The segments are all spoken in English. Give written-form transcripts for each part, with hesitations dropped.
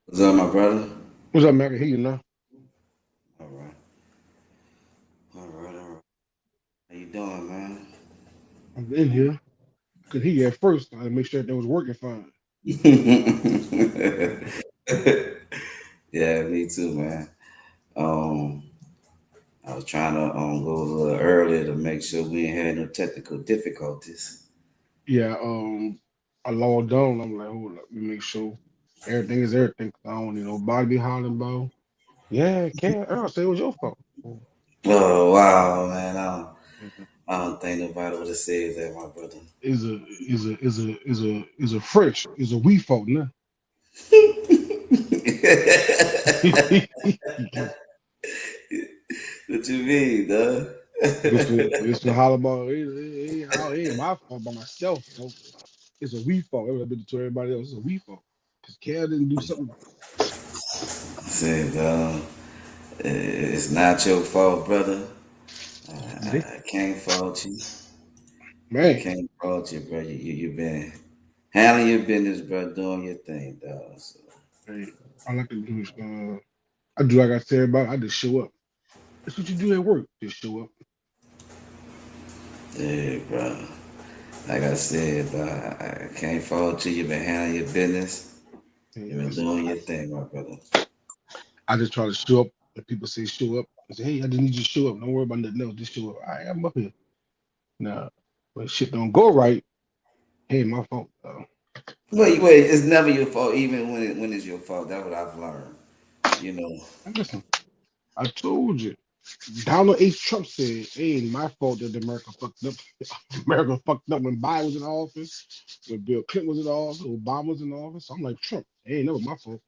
What's up, my brother? What's up, man? I can hear you now. All right, all right. How you doing, man? I'm in here. I could hear you at first. I had to make sure everything was working fine. Yeah, me too, man. Um, I was trying to go a little earlier to make sure we ain't had no technical difficulties. Yeah, I logged on. I'm like, hold up, let me make sure everything is everything. 'Cause I don't need nobody be hollering about. Yeah, can't. I say it was your fault. Oh wow, man! Mhm. I don't think nobody would have said that, my brother. Is a fresh is a we fault now. What you mean, dog? It's to holler about. It ain't my fault by myself. It's a we fault. I've been to everybody else. It's a we fault because Cal didn't do something. Said, it's not your fault, brother. I can't fault you. I Man, can't fault you, bro. You been handling your business, bro, doing your thing, dog. So, hey, all I can do is I do like I said about. I just show up. That's what you do at work. Just show up. yeah, bro. Like I said, bro, I can't fault you. You been handling your business. And, You been doing your thing, my brother. I just try to show up. If people say show up, I say, hey, I just need you to show up. Don't worry about nothing else. Just show up. I'm up here. Now, when shit don't go right, hey, my fault. Wait. It's never your fault, even when it's your fault. That's what I've learned. You know. Listen, I told you. Donald H. Trump said, it ain't my fault that America fucked up. America fucked up when Biden was in office, when Bill Clinton was in office, Obama was in office. So I'm like, Trump, it ain't never my fault.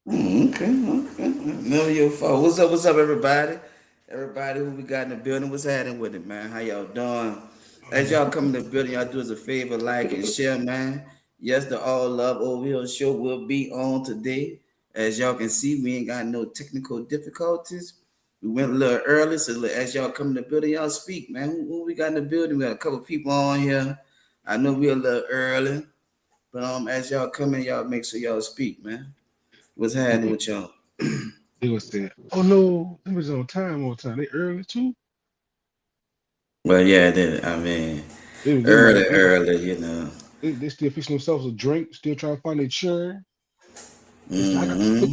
Okay. Never your fault. What's up, everybody? Everybody who we got in the building, what's happening with it, man? How y'all doing? As y'all come in the building, y'all do us a favor, like and share, man. Yes, the All Love Over Here show will be on today. As y'all can see, we ain't got no technical difficulties. We went a little early, so as y'all come in the building, y'all speak, man. Who we got in the building? We got a couple people on here. I know we're a little early, but as y'all come in, y'all make sure y'all speak, man. What's happening with y'all? They was saying, oh no, they was on time. They early too. Well, yeah, I mean, They early, might early, you know. they still fixing themselves a drink, still trying to find their chair. They said, I got Hmm.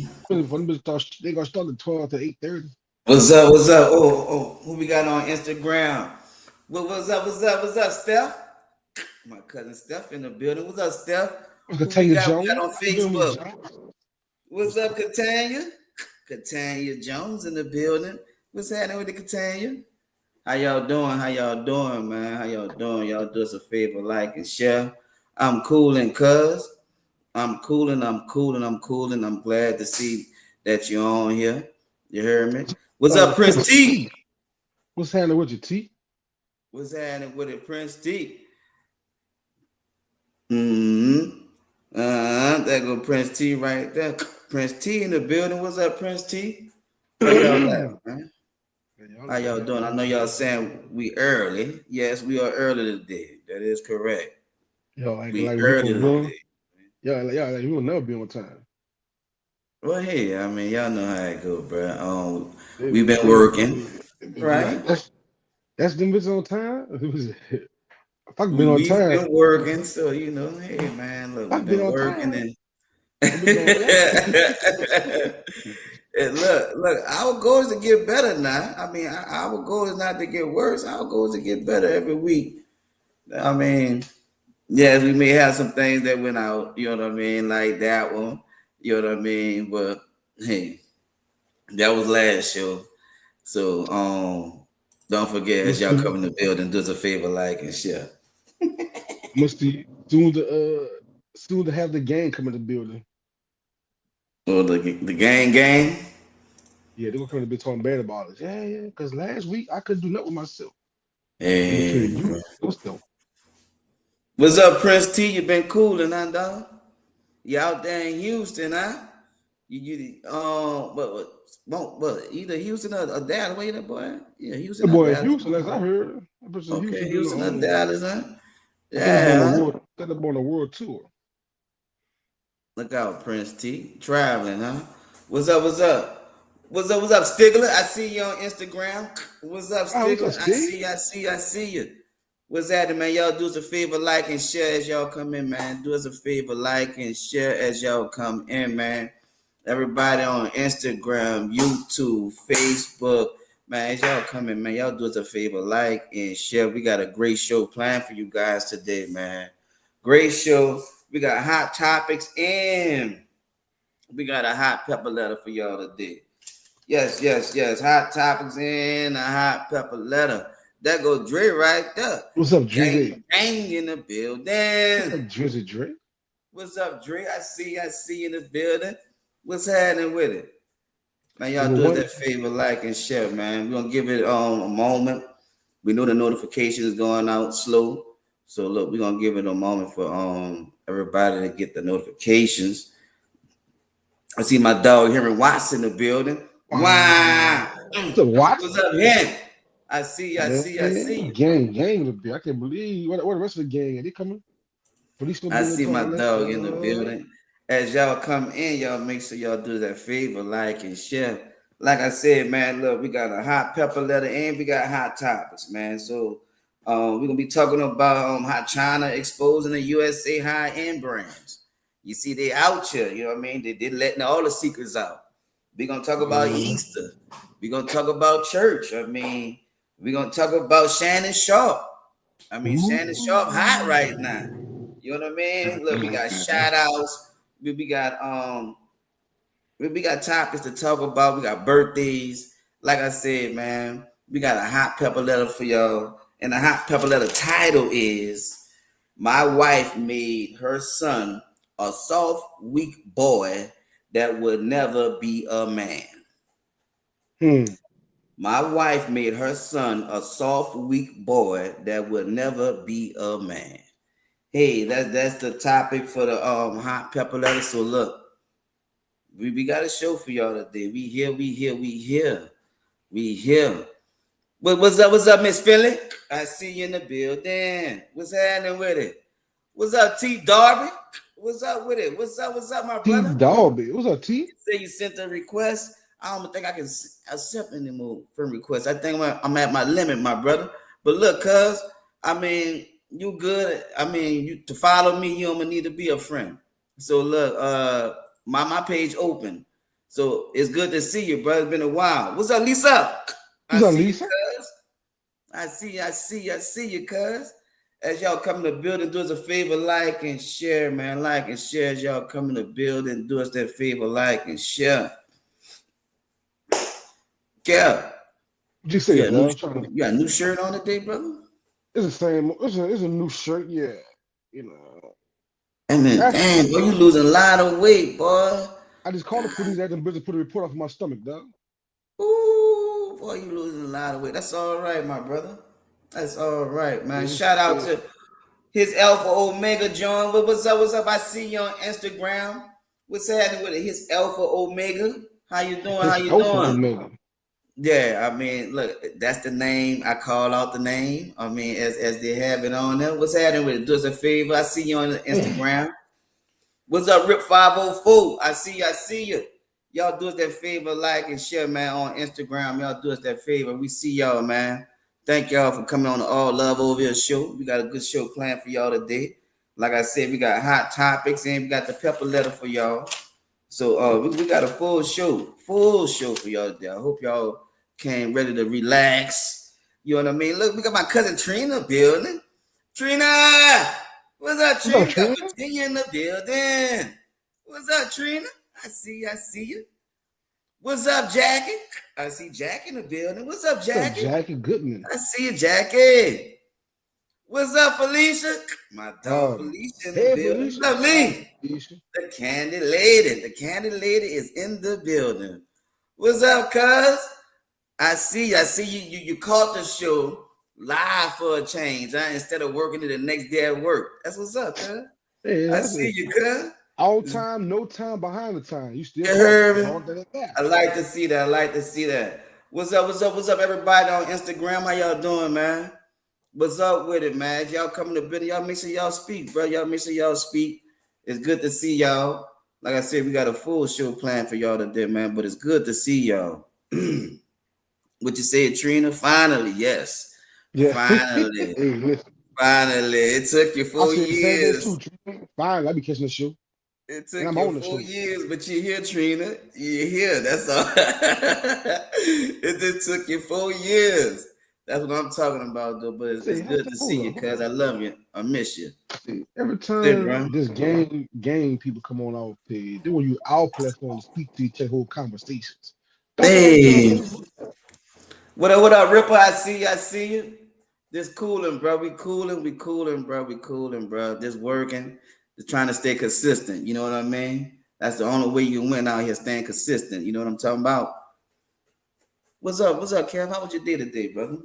they gonna start at 12 to 8:30. What's up? What's up? Who we got on Instagram? What's up, Steph? My cousin Steph in the building. What's up, Steph? Who we Tanya got? We got Jones. on You doing Miss Facebook. Jones? What's up, Catania? Catania Jones in the building. What's happening with the Catania? How y'all doing? How y'all doing, man? How y'all doing? Y'all do us a favor, like and share. I'm cool and cuz. I'm cooling. I'm glad to see that you're on here. You heard me? What's up, Prince Prince T? T. What's happening with your T? What's happening with it, Prince T? Mm-hmm. There go Prince T right there. Prince T in the building. What's up, Prince T? Where y'all at, Man, man? y'all How know y'all how I doing? I do. know y'all saying we early. Yes, we are early today. That is correct. Y'all like We we early gonna be on. today. Y'all like we will never be on time. Well, hey, I mean, y'all know how it go, bro. They We've be been saying working, they be right? like that's them bitches on time. If I could been on We've time, been working, so hey man, look, if I we've could been been on working time, and I've been doing that. and look, our goal is to get better now. I mean, our goal is not to get worse. Our goal is to get better every week. I mean, yes, we may have some things that went out, you know what I mean, like that one, you know what I mean. But hey, that was last show, so don't forget as Must y'all be come in the building, do us a favor, like and share. must be soon to have the gang come in the building. Or the gang. Yeah, they're gonna come in the bit talking bad about us. Yeah. Because last week I couldn't do nothing with myself. I'm gonna tell Hey, you yourself. what's up, Prince T? You been cooling, huh, dog? You out there in Houston, huh? What, either Houston or Dallas, where you that boy? Yeah, Houston That or boy in Dallas. Houston, as I heard, that person in Okay, Houston doing the Houston or Dallas, huh? I think they're on a Yeah, huh? world. I think they're on a world tour. Look out, Prince T. Traveling, huh? What's up? What's up? What's up? What's up, Stigler? I see you on Instagram. What's up, Ah, what's up, Stigler? I Steve? see, I see, I see you. What's happening, man? Y'all do us a favor, like and share as y'all come in, man. Do us a favor, like and share as y'all come in, man. Everybody on Instagram, YouTube, Facebook, man, as y'all come in, man. Y'all do us a favor, like and share. We got a great show planned for you guys today, man. Great show. We got hot topics and we got a hot pepper letter for y'all today. Yes, yes, yes. Hot topics and a hot pepper letter. That goes Dre right there. What's up, Drizzy? Gang, gang in the What's building. up, Drizzy Dre? What's up, Dre? I see you in the building. What's happening with it? Man, y'all Number do us one. that favor, like and share, man. We're gonna give it a moment. We know the notification is going out slow. So look, we're gonna give it a moment for everybody to get the notifications. I see my dog Henry Watts in the building. Wow. Wow. What's up, What's Watts? up, Hen? I see you, I see you, I see Man, you. gang to be. I can't believe where the rest of the gang are. They coming? Police gonna I be in there see my talking that dog in the stuff. building. As y'all come in, y'all make sure y'all do that favor, like and share. Like I said, man, look, we got a hot pepper letter and we got hot topics, man. So we're gonna be talking about how China exposing the USA high-end brands. You see, they out here, you know what I mean? They letting all the secrets out. We're gonna talk about Mm. Easter. We're gonna talk about church. I mean, we're gonna talk about Shannon Sharp. I mean, Shannon Sharp hot right now. Ooh. You know what I mean? Look, we got shout outs. We got we got topics to talk about. We got birthdays. Like I said, man, we got a hot pepper letter for y'all. And the hot pepper letter title is My Wife Made Her Son a Soft, Weak Boy That Would Never Be a Man. Hmm. My wife made her son a soft, weak boy that would never be a man. Hey, that's the topic for the hot pepper letter. So look, we got a show for y'all today. We here. What's up, Miss Philly? I see you in the building. What's happening with it? What's up, T Darby? What's up with it? What's up, my T brother? Dolby. What's up, T? Say you sent a request. I don't think I can accept any more friend requests. I think I'm at my limit, my brother. But look, cuz, I mean, you good. I mean, you to follow me, you don't need to be a friend. So look, my page open. So it's good to see you, brother. It's been a while. What's up, Lisa? I What's up, see you, Lisa? cuz. I see you, cuz. As y'all come to the building, do us a favor, like and share, man. Like and share as y'all come in the building. Do us that favor, like and share. Yeah. What you You say, got a new dog? Trying to. you got a new shirt on today, brother? It's the same. It's a new shirt. Yeah. You know. And then Actually, damn, boy, you losing a lot of weight, boy. I just called the police at them bitches put a report off my stomach, dog. Ooh, boy, you losing a lot of weight. That's all right, my brother. That's all right, man. Yes, Shout out sir. to his Alpha Omega John. What's up? What's up? I see you on Instagram. What's happening with it? His Alpha Omega. How you doing? How It's you Alpha doing? Omega. Yeah, I mean, look, that's the name. I call out the name. I mean, as they have it on there. What's happening with it? Do us a favor. I see you on Instagram. What's up, Rip 504? I see you. Y'all do us that favor, like and share, man, on Instagram. Y'all do us that favor. We see y'all, man. Thank y'all for coming on the All Love Over Here show. We got a good show planned for y'all today. Like I said, we got hot topics and we got the pepper letter for y'all. So we got a full show for y'all today. I hope y'all came ready to relax. You know what I mean? Look, we got my cousin Trina building. Trina! What's up, What's up, Trina? Got Trina? Virginia in the building. What's up, Trina? I see you. What's up, Jackie? I see Jackie in the building. What's up, What's up, Jackie? Jackie Goodman? I see you, Jackie. What's up, Felicia? My dog Um, Felicia in the hey, building. Felicia. What's up, Hi, Lee? Felicia. The candy lady. The candy lady is in the building. What's up, cuz? I see you caught the show live for a change, huh? Instead of working it the next day at work. That's what's up, cuz. Hey, I that's see it. you, cuz. All time, no time behind the time. You still You caught it. heard That's me? all that it I matters. like to see that. I like to see that. What's up, everybody on Instagram? How y'all doing, man? What's up with it, man? Y'all coming to video. Y'all make sure y'all speak, bro. Y'all make sure y'all speak. It's good to see y'all. Like I said, we got a full show planned for y'all today, man. But it's good to see y'all. What you say, Trina? Finally, yes. Yeah. Finally. Hey, listen. Finally. It took you I four said the same thing years. too. Trina. Fine, I be catching the show, It and took I'm you on the four show. years, but you're here, Trina. You're here. That's all. It just took you 4 years. That's what I'm talking about, though. But it's Say, good to see hold you, up, hold cuz I up. love you. I miss you. See, every Hey, bro. time this gang people come on our page, they want you our platform to speak to each other, whole conversations. That's what I'm trying to Hey. do. What up, Ripper? I see you. I see you. This cooling, bro. We cooling. We cooling, bro. We cooling, bro. Just working. Just trying to stay consistent. You know what I mean? That's the only way you win out here, staying consistent. You know what I'm talking about? What's up? What's up, Kev? How was your day today, brother?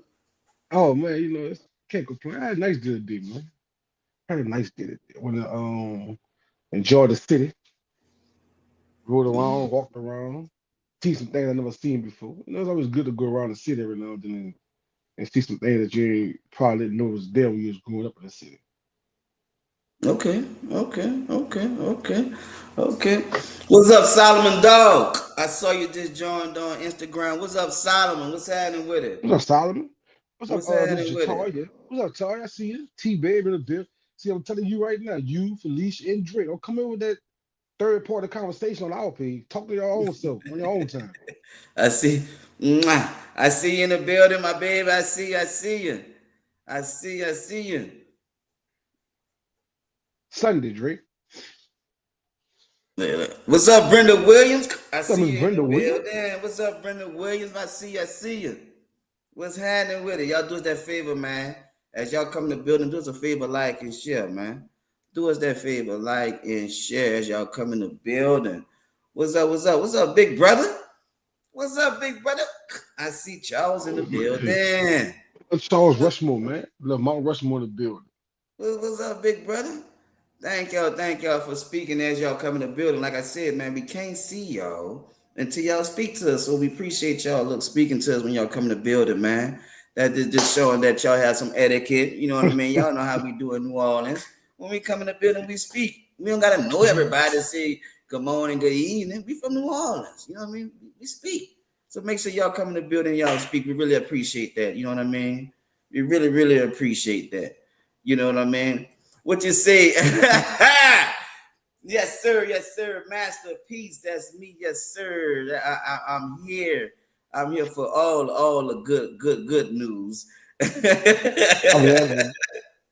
Oh man, can't complain. I had a nice day today, man. I had a nice day today. When enjoy the city, rode around, Mm. walked around, see some things I never seen before. It's always good to go around the city every now and then and see some things that you probably didn't know was there when you was growing up in the city. Okay, okay. What's up, Solomon Dog? I saw you just joined on Instagram. What's up, Solomon? What's happening with it? What's up, Solomon? What's up, What's Miss happening with it? Jataria? What's up, Tori? I see you. T Baby in the bill. See, I'm telling you right now, you, Felicia, and Drake, don't come in with that third party conversation on our page. Talk to your own self on your own time. I see. Mwah. I see you in the building, my baby. I see you. I see you. I see you. I see you. Sunday, Drake. What's up, Brenda Williams? I What's up, see Miss you in the Brenda Williams? building. What's up, Brenda Williams? I see you. I see you. What's happening with it? Y'all do us that favor, man. As y'all come to the building, do us a favor, like and share, man. Do us that favor, like and share as y'all come in the building. What's up? What's up? What's up, big brother? What's up, big brother? I see Charles in the building. Charles Rushmore, man. Love Mount Rushmore in the building. What's up, big brother? Thank y'all for speaking as y'all come in the building. Like I said, man, we can't see y'all until y'all speak to us. So we appreciate y'all look speaking to us when y'all come in the building, man. That is just showing that y'all have some etiquette. You know what I mean? Y'all know how we do in New Orleans. When we come in the building, we speak. We don't gotta know everybody to say good morning, good evening. We from New Orleans. You know what I mean? We speak. So make sure y'all come in the building, y'all speak. We really appreciate that. You know what I mean? We really, really appreciate that. You know what I mean? What you say? Yes, sir. Masterpiece, that's me. Yes, sir. I'm here. I'm here for all the good news. I'm I'm laughing.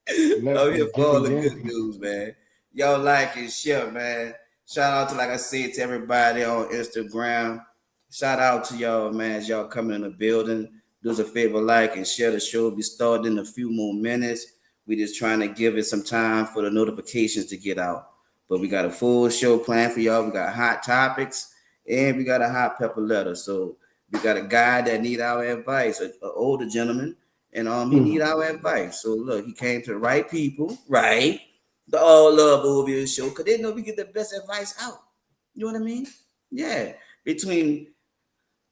I'm laughing at here the for all gang the gang good people. news, man. Y'all like and share, man. Shout out to, like I said, to everybody on Instagram. Shout out to y'all, man, as y'all coming in the building. Do us a favor, like and share the show. Be starting in a few more minutes. We just trying to give it some time for the notifications to get out. But we got a full show planned for y'all. We got hot topics and we got a hot pepper letter. So we got a guy that need our advice, an older gentleman, and he need Mm. our advice. So look, he came to the right people, right? The All Love Ovia show, because they know we get the best advice out. You know what I mean? Yeah. Between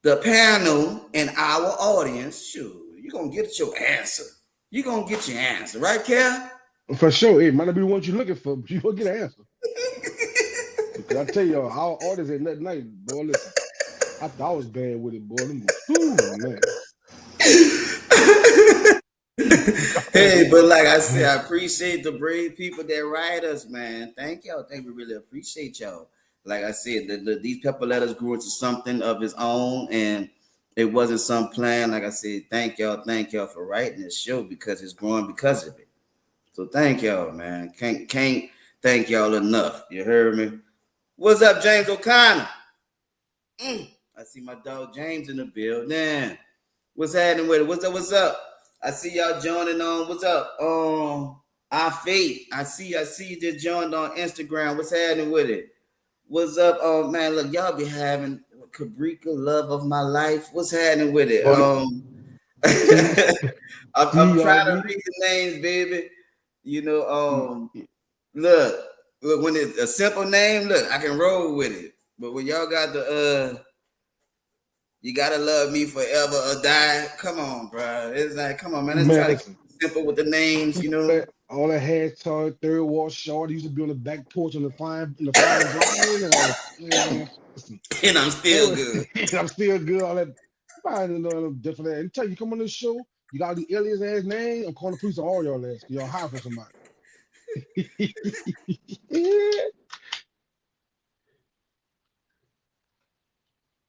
the panel and our audience, sure, you're gonna get your answer. You're gonna get your answer, right, Cal? For sure, it might not be what you're looking for, but you will get an answer. Because I tell y'all, our orders ain't nothing nice, boy. Listen, I thought I was bad with it, boy. Ooh, man. Hey, but like I said, I appreciate the brave people that write us, man. Thank y'all. Thank we really appreciate y'all. Like I said, these pepper letters grew into something of its own, and it wasn't some plan. Like I said, thank y'all for writing this show because it's growing because of it. So thank y'all, man. Can't thank y'all enough. You heard me? What's up, James O'Connor? I see my dog James in the building. What's happening with it? What's up? What's up? I see y'all joining on. What's up? Our fate. I see you just joined on Instagram. What's happening with it? What's up? Man, look, y'all be having Cabrica, love of my life. What's happening with it? Boy, T I'm trying to TRB. read the names, baby. You know, Mm, look, when it's a simple name, look, I can roll with it. But when y'all got the you gotta love me forever or die. Come on, bro. It's like, come on, man. Let's try man, to listen. simple with the names, you know. All that hashtag third wall short used to be on the back porch on the fine blind and all that. Man, listen, And I'm still every, good. I'm still good. All that. I don't know different. And tell you, come on this show, you got the alias ass name. I'm calling the police on all y'all ass. Y'all hire for somebody.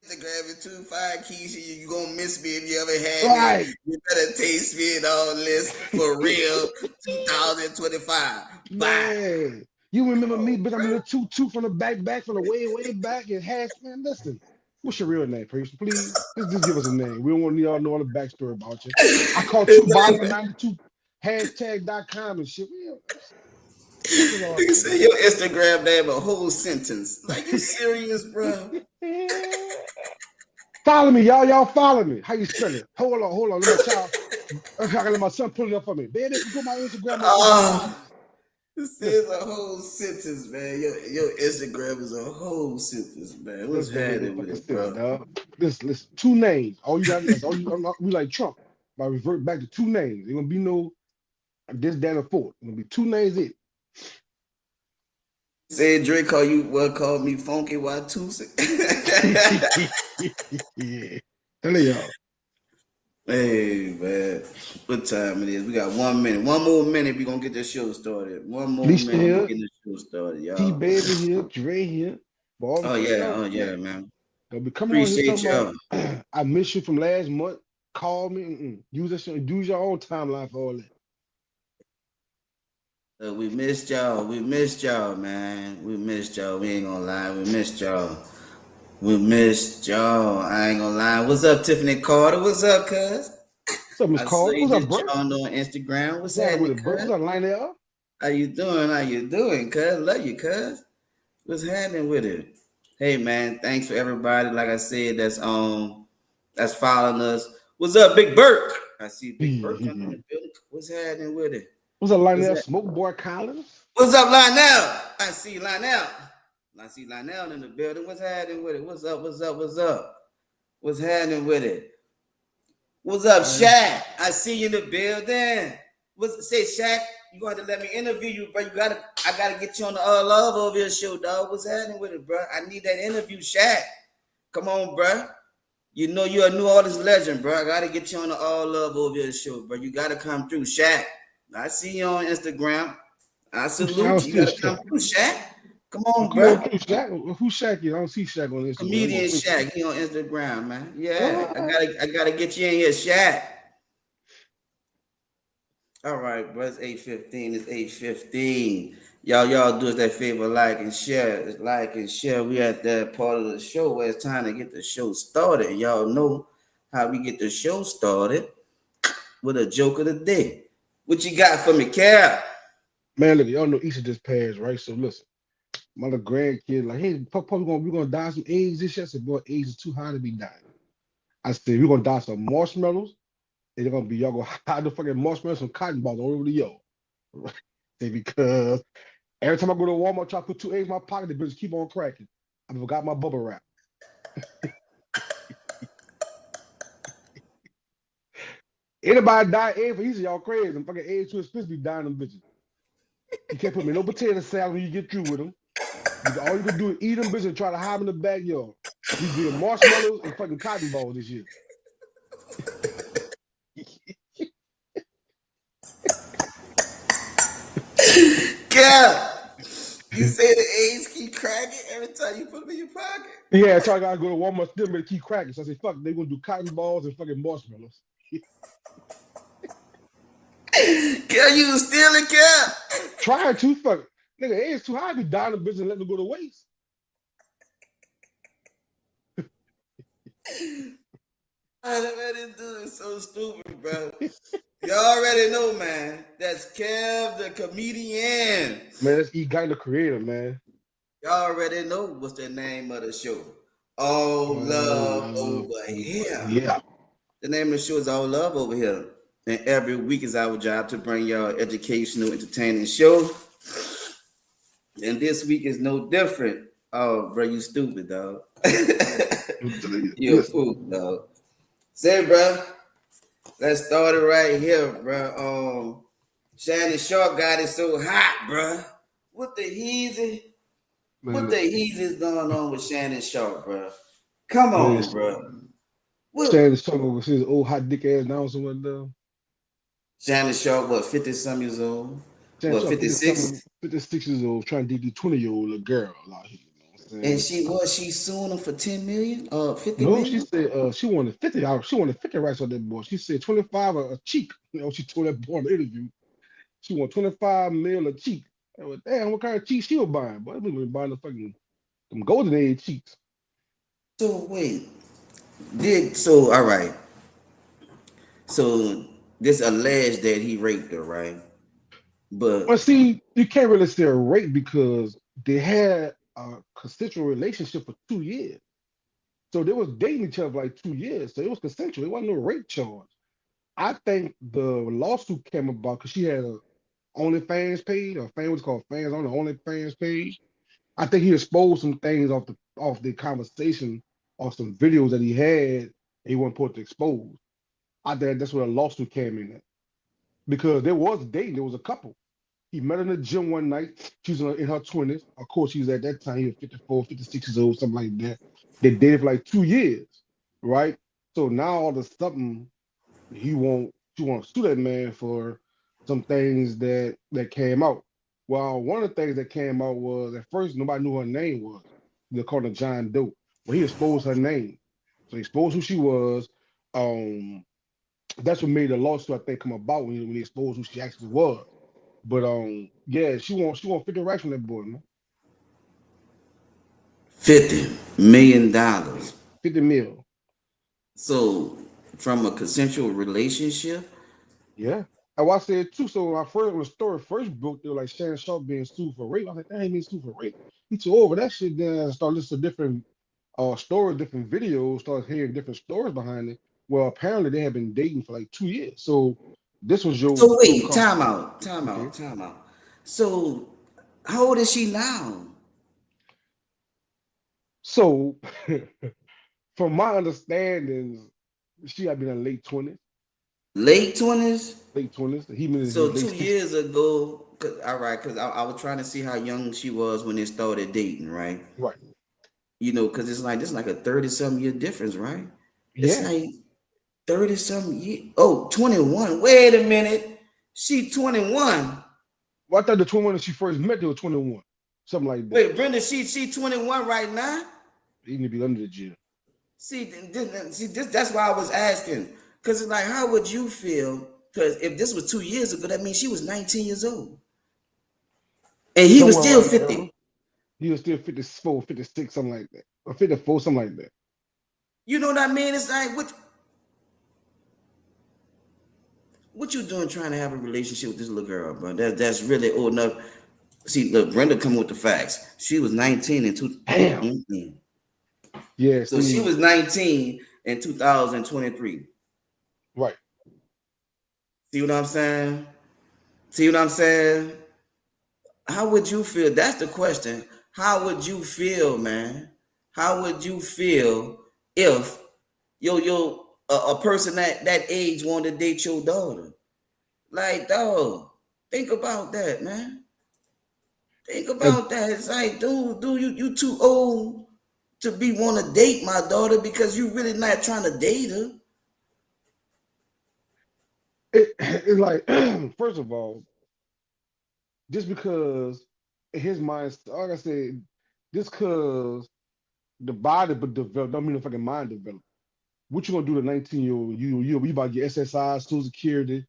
Instagram is 2 5 Keisha. You gonna miss me if you ever had me. Right, You better taste me and all this for real. 2025. Bye. man. You remember me, Oh, bitch? I'm in the two from the back from the way back. And hash, man. Listen, what's your real name, person? Please, just give us a name. We don't want to know all the backstory about you. I called two bottom of 92 hashtag.com and shit. Fuck is all you can say your Instagram name a whole sentence. Like you serious, bro? that? Follow me, y'all. Y'all follow me. How you spell it? Hold on. Let my child. I gotta let my son pull it up for me. Baby, put my Instagram up. Oh, this is Listen, a whole sentence, man. Your Instagram is a whole sentence, man. What's let's go ahead and happening with fucking it, steal, bro? dog. Listen. Two names. All you got. That's all you. We like Trump. But revert back to two names. Ain't gonna be no this, that, or fourth. It's gonna be two names. It. Say Drake call you what called me funky Watusi. Yeah. Tell y'all. Hey man, what time it is? We got 1 minute. One more minute, we gonna get this show started. One more Lisa minute, we here. getting the show started, T y'all. Baby here. Dre here. But all Oh the yeah, y'all, oh man. yeah, man. They'll be coming on here Appreciate talking about y'all. I miss you from last month. Call me. Use that shit. Use your own timeline for all that. We missed y'all. We missed y'all, man. We missed y'all. We ain't gonna lie. We missed y'all. We missed y'all. I ain't gonna lie. What's up, Tiffany Carter? What's up, cuz? What's up, Miss I saw Carter? you What's up, just bro? joined on Instagram. What's What's happening with happening, it, bro? cuz? What's up, Lionel? How you doing? How you doing, cuz? Love you, cuz. What's happening with it? Hey man, thanks for everybody. Like I said, that's following us. What's up, Big Burke? I see Big Burke coming in the building. What's happening with it? What's up, What's Lionel? that? Smoke Boy Collins? What's up, Lionel? I see Lionel. I see Lionel in the building. What's happening with it? What's up? What's up? What's up? What's happening with it? What's up, Man, Shaq? I see you in the building. What's say, Shaq? You going to let me interview you, bro? I gotta get you on the All Love over here show, dog. What's happening with it, bro? I need that interview, Shaq. Come on, bro. You know you're a New Orleans legend, bro. I gotta get you on the All Love over here show, bro. You gotta come through, Shaq. I see you on Instagram. I I don't salute you. You see a gotta come Shaq. through, Shaq. Come on, Come on bro. through, Shaq. Who's Shaq is? I don't see Shaq on Instagram. I'm on Comedian Facebook. Shaq. He on Instagram, man. Yeah, What? I gotta get you in here, Shaq. All right, bro. It's 8:15. It's 8:15. Y'all do us that favor, like and share. It's like and share. We at that part of the show where it's time to get the show started. And y'all know how we get the show started with a joke of the day. What you got for me, Cal? Man, look, y'all know Easter just passed, right? So listen, my little grandkid, like, hey, Papa, we're gonna die some eggs this year. I said, boy, eggs is too high to be dying. I said, we're gonna die some marshmallows, and they're gonna be y'all gonna hide the fucking marshmallows and cotton balls all over the yard. Say, because every time I go to Walmart, try to put two eggs in my pocket, the bitches keep on cracking. I forgot my bubble wrap. Anybody die egg for Easter, y'all crazy. Them fucking eggs too expensive to be dying them bitches. You can't put me no potato salad when you get through with them. All you can do is eat them bitches and try to hide them in the backyard. We getting marshmallows and fucking cotton balls this year. Cal, you say the eggs keep cracking every time you put them in your pocket. Yeah, so I gotta go to Walmart still to keep cracking. So I said, fuck, they gonna do cotton balls and fucking marshmallows. Cal, you was stealing, Cal. Try to fuck. Nigga, it's too high to be dying the bitch and let them go to waste. Man, this dude is so stupid, bro. You already know, man. That's Kev the comedian. Man, let's eat guy the creator, man. Y'all already know what's the name of the show. All Oh, love love over over. here. Yeah. The name of the show is All Love Over Here. And every week is our job to bring y'all educational, entertaining show. And this week is no different. Oh, bro, you stupid, dog. You a Listen, fool, dog. Say, bro. Let's start it right here, bro. Shannon Sharp got it so hot, bro. What the heezy? Man, What the listen, heezy's going on with Shannon Sharp, bro? Come man, on, bro. What? Shannon Sharp over his old hot dick ass now somewhere down. Shannon Sharp, what, 50 some years old? Shannon What, Sharp 56? 57, 56 years old, trying to date the 20-year-old little girl out here. You know what I'm And saying? she suing him for 10 million? 50 No, she million? said she wanted 50 hours. She wanted 50 rights on that boy. She said 25 a cheek. You know, she told that boy in the interview. She want 25 mil a cheek. I went, damn, what kind of cheeks she was buying? Boy, we been buying the fucking them golden age cheeks. So wait, so all right. So this alleged that he raped her, right? But But see, you can't really say a rape because they had a consensual relationship for 2 years. So they was dating each other for like 2 years. So it was consensual. It wasn't no rape charge. I think the lawsuit came about because she had a OnlyFans page, or fan was called fans on the OnlyFans page. I think he exposed some things off the conversation or some videos that he had and he wasn't supposed to expose. I think that's where the lawsuit came in at. Because there was dating, there was a couple. He met her in the gym one night. She was in her 20s. Of course, she was at that time, he was 54, 56 years old, something like that. They dated for like 2 years, right? So now all of a sudden, she won't sue that man for some things that came out. Well, one of the things that came out was at first nobody knew her name was. They called her John Doe. Well, he exposed her name. So he exposed who she was. Um, that's what made the lawsuit, I think, come about when he exposed who she actually was. But yeah, she want 50 racks from that boy, man. $50 million. 50 mil. So from a consensual relationship. Yeah. And what I said too, so when the story first broke, they were like Shannon Sharp being sued for rape. I was like, that ain't being sued for rape. He took over that shit then and started listening to different stories, different videos, started hearing different stories behind it. Well, apparently they had been dating for like 2 years. So this was So your wait, car. time out, time Okay. out, time out. So how old is she now? So from my understanding, she had been in late 20s, Late 20s? late 20s. He been in his So late 2 years 60s. ago, all right, because I was trying to see how young she was when they started dating, right? Right. Because it's like a 30 some year difference, right? It's Yeah. like 30 some year. Oh, 21. Wait a minute. She 21. Well, I thought the 21 when she first met, they were 21. Something like that. Wait, Brenda, she 21 right now? He need to be under the jail. See, that's why I was asking. Because it's like, how would you feel? Because if this was 2 years ago, that means she was 19 years old. And he was Somewhere still around that era. 50. He was still 54, 56, something like that. Or 54, something like that. You know what I mean? It's like, what you doing trying to have a relationship with this little girl, bro? That's really old enough. See, look, Brenda come with the facts. She was 19 in two. Damn. Yeah, So she see, was 19 in 2023. right. See what I'm saying? See what I'm saying? How would you feel? That's the question. How would you feel, man? How would you feel if a person that age wanted to date your daughter? Like, dog, think about that, man. Think And about that. It's like, dude, you too old to be want to date my daughter because you really not trying to date her. it's like, first of all, just because in his mind, like I said, just because the body but develop don't mean the fucking mind develop. What you gonna do to 19-year-old? You about to get SSI, Social Security,